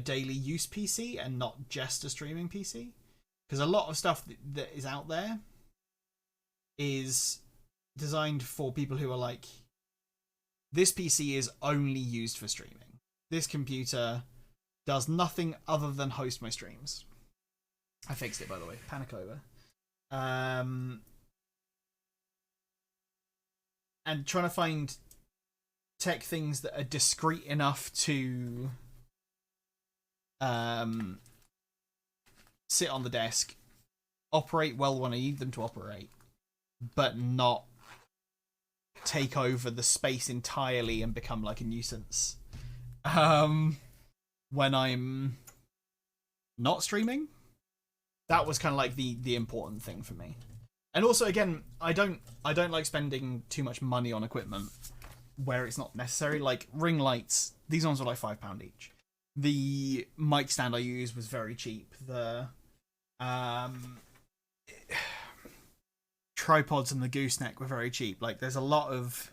Speaker 2: daily use PC and not just a streaming PC. Because a lot of stuff that is out there is designed for people who are like, this PC is only used for streaming. This computer does nothing other than host my streams. I fixed it, by the way. Panic over. And trying to find tech things that are discreet enough to sit on the desk, operate well when I need them to operate, but not take over the space entirely and become like a nuisance when I'm not streaming. That was kind of like the important thing for me. And also, again, I don't like spending too much money on equipment where it's not necessary. Like ring lights, these ones were like £5 each. The mic stand I used was very cheap. The tripods and the gooseneck were very cheap. Like there's a lot of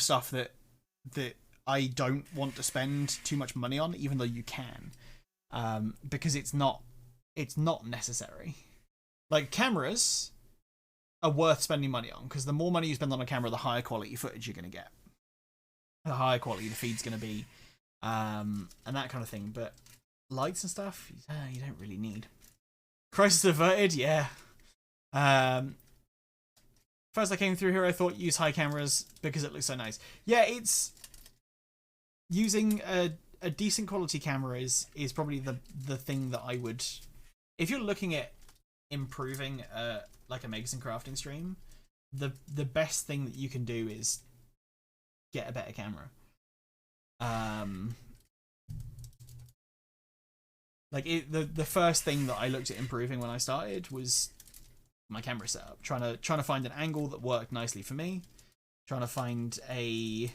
Speaker 2: stuff that I don't want to spend too much money on, even though you can, because it's not necessary. Like cameras are worth spending money on, because the more money you spend on a camera, the higher quality footage you're going to get, the higher quality the feed's going to be, and that kind of thing. But lights and stuff, you don't really need. Crisis averted, yeah. First I came through here, I thought use high cameras because it looks so nice. Yeah, it's using a decent quality camera is probably the thing that I would, if you're looking at improving like a Makers and Crafting stream, the best thing that you can do is get a better camera. Like the first thing that I looked at improving when I started was my camera setup, trying to find an angle that worked nicely for me, trying to find a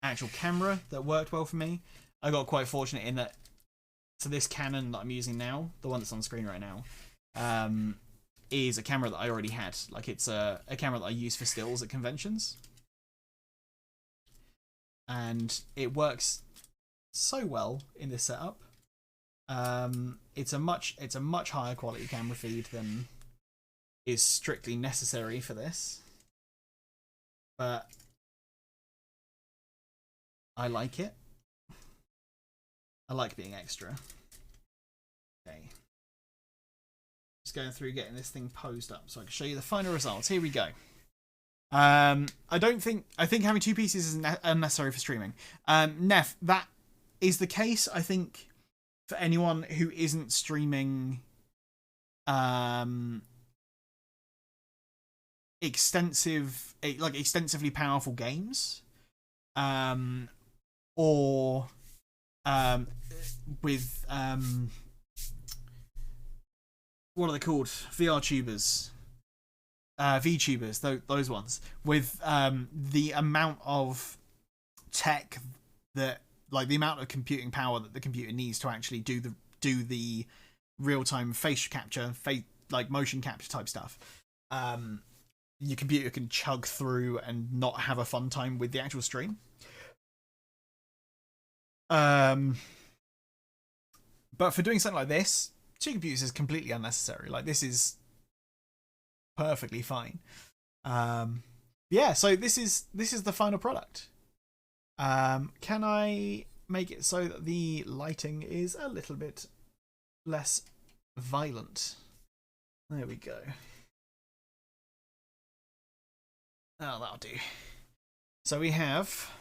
Speaker 2: actual camera that worked well for me. I got quite fortunate in that, so this Canon that I'm using now, the one that's on screen right now, is a camera that I already had. Like it's a camera that I use for stills at conventions, and it works so well in this setup. It's a much higher quality camera feed than is strictly necessary for this, but I like it. I like being extra. Okay. Just going through getting this thing posed up so I can show you the final results. Here we go. I think having two PCs is unnecessary for streaming. Neff, that is the case, I think, for anyone who isn't streaming extensively powerful games, or with what are they called? VR tubers, VTubers, those ones, with the amount of tech that, like, the amount of computing power that the computer needs to actually do the real time face capture, like motion capture type stuff. Your computer can chug through and not have a fun time with the actual stream. But for doing something like this, two computers is completely unnecessary. Like, this is perfectly fine. Yeah, so this is the final product. Can I make it so that the lighting is a little bit less violent? There we go. Oh, that'll do. So we have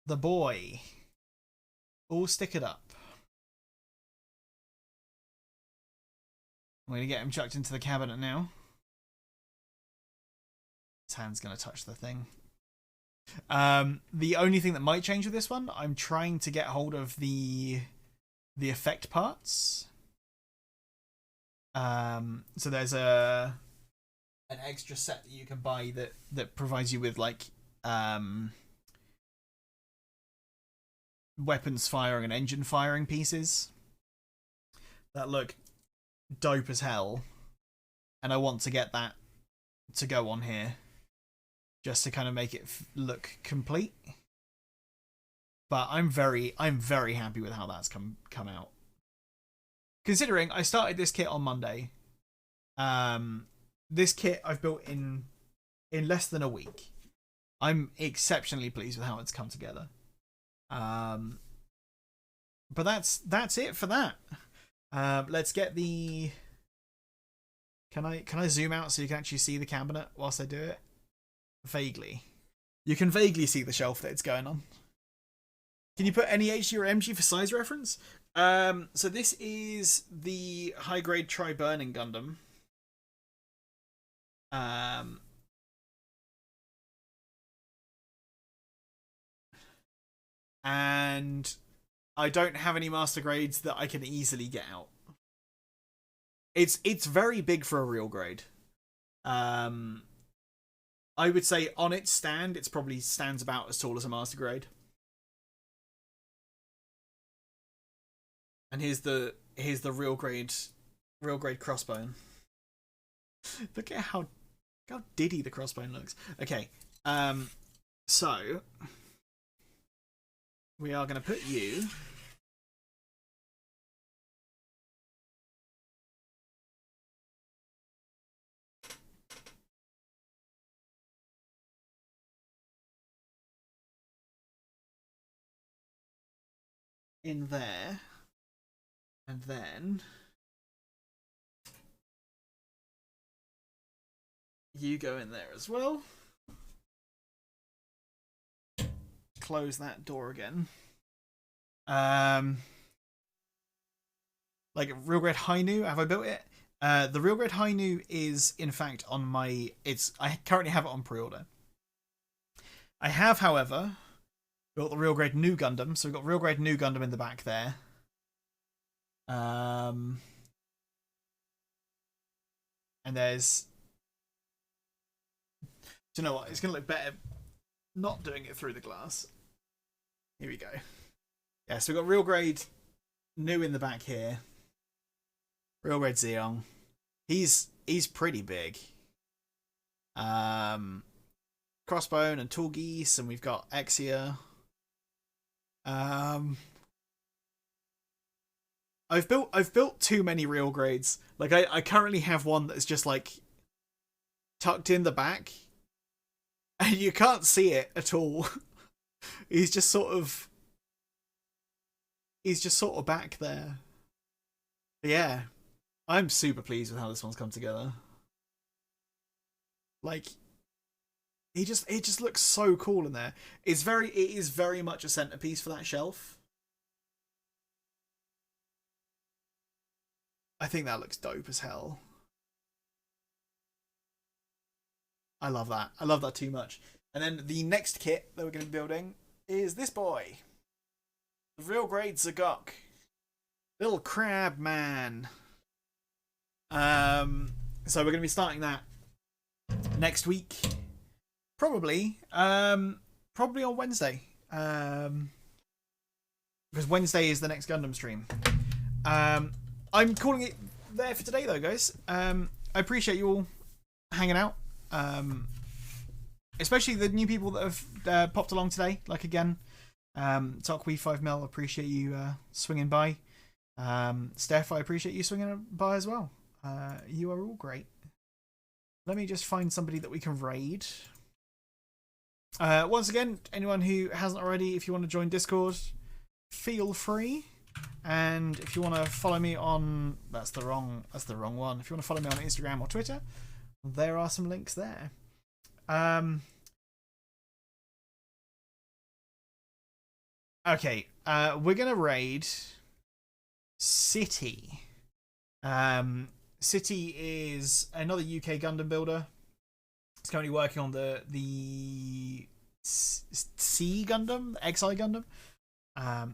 Speaker 2: the boy all stickered up. I'm going to get him chucked into the cabinet now. His hand's going to touch the thing. The only thing that might change with this one, I'm trying to get hold of the effect parts. So there's an extra set that you can buy that provides you with, like, weapons firing and engine firing pieces that look dope as hell, and I want to get that to go on here just to kind of make it look complete. But I'm very happy with how that's come out, considering I started this kit on Monday. This kit I've built in less than a week. I'm exceptionally pleased with how it's come together. But that's it for that. Let's get the. Can I zoom out so you can actually see the cabinet whilst I do it? Vaguely. You can vaguely see the shelf that it's going on. Can you put any HG or MG for size reference? So this is the high grade Tri-Burning Gundam. And I don't have any master grades that I can easily get out. It's very big for a real grade. I would say on its stand, it's probably stands about as tall as a master grade. And here's the real grade crossbone. Look at how diddy the crossbone looks. Okay, so we are going to put you in there, and then you go in there as well. Close that door again. Like real grade Hainu, have I built it? The real grade Hainu is in fact on my. I currently have it on pre-order. I have, however, built the real grade new Gundam, so we've got real grade new Gundam in the back there. And there's. Do you know what? It's gonna look better not doing it through the glass. Here we go. Yeah, so we've got real grade new in the back here. Real grade Zeong. He's pretty big. Crossbone and Tall Geese, and we've got Exia. I've built too many real grades. Like I currently have one that's just like tucked in the back, and you can't see it at all. He's just sort of back there. But yeah, I'm super pleased with how this one's come together. Like, it just looks so cool in there. It is very much a centerpiece for that shelf. I think that looks dope as hell. I love that. I love that too much. And then the next kit that we're going to be building is this boy. The real grade Zagok. Little crab man. So we're going to be starting that next week. Probably on Wednesday. Because Wednesday is the next Gundam stream. I'm calling it there for today, though, guys. I appreciate you all hanging out. Especially the new people that have popped along today. Like, again, Tokwe 5mil, appreciate you swinging by. Steph, I appreciate you swinging by as well. You are all great. Let me just find somebody that we can raid. Once again, anyone who hasn't already, if you want to join Discord, feel free. And if you want to follow me on, that's the wrong one. If you want to follow me on Instagram or Twitter, there are some links there. Okay, we're gonna raid City. City is another UK Gundam builder. It's currently working on the C Gundam, the XI Gundam,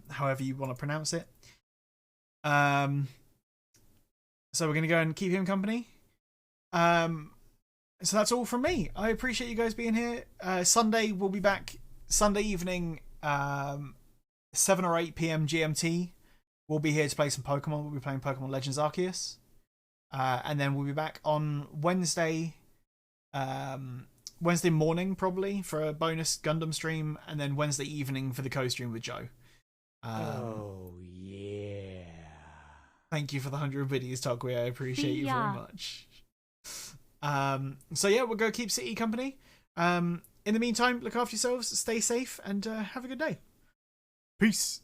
Speaker 2: however you want to pronounce it. So we're going to go and keep him company. So that's all from me. I appreciate you guys being here. Sunday, we'll be back Sunday evening, 7 or 8 p.m. GMT. We'll be here to play some Pokemon. We'll be playing Pokemon Legends Arceus. And then we'll be back on Wednesday morning, probably, for a bonus Gundam stream. And then Wednesday evening for the co-stream with Joe.
Speaker 4: Oh, yeah.
Speaker 2: Thank you for the 100 videos, Tokwe. I appreciate you very much. So yeah, we'll go keep City company. In the meantime, look after yourselves, stay safe, and have a good day. Peace.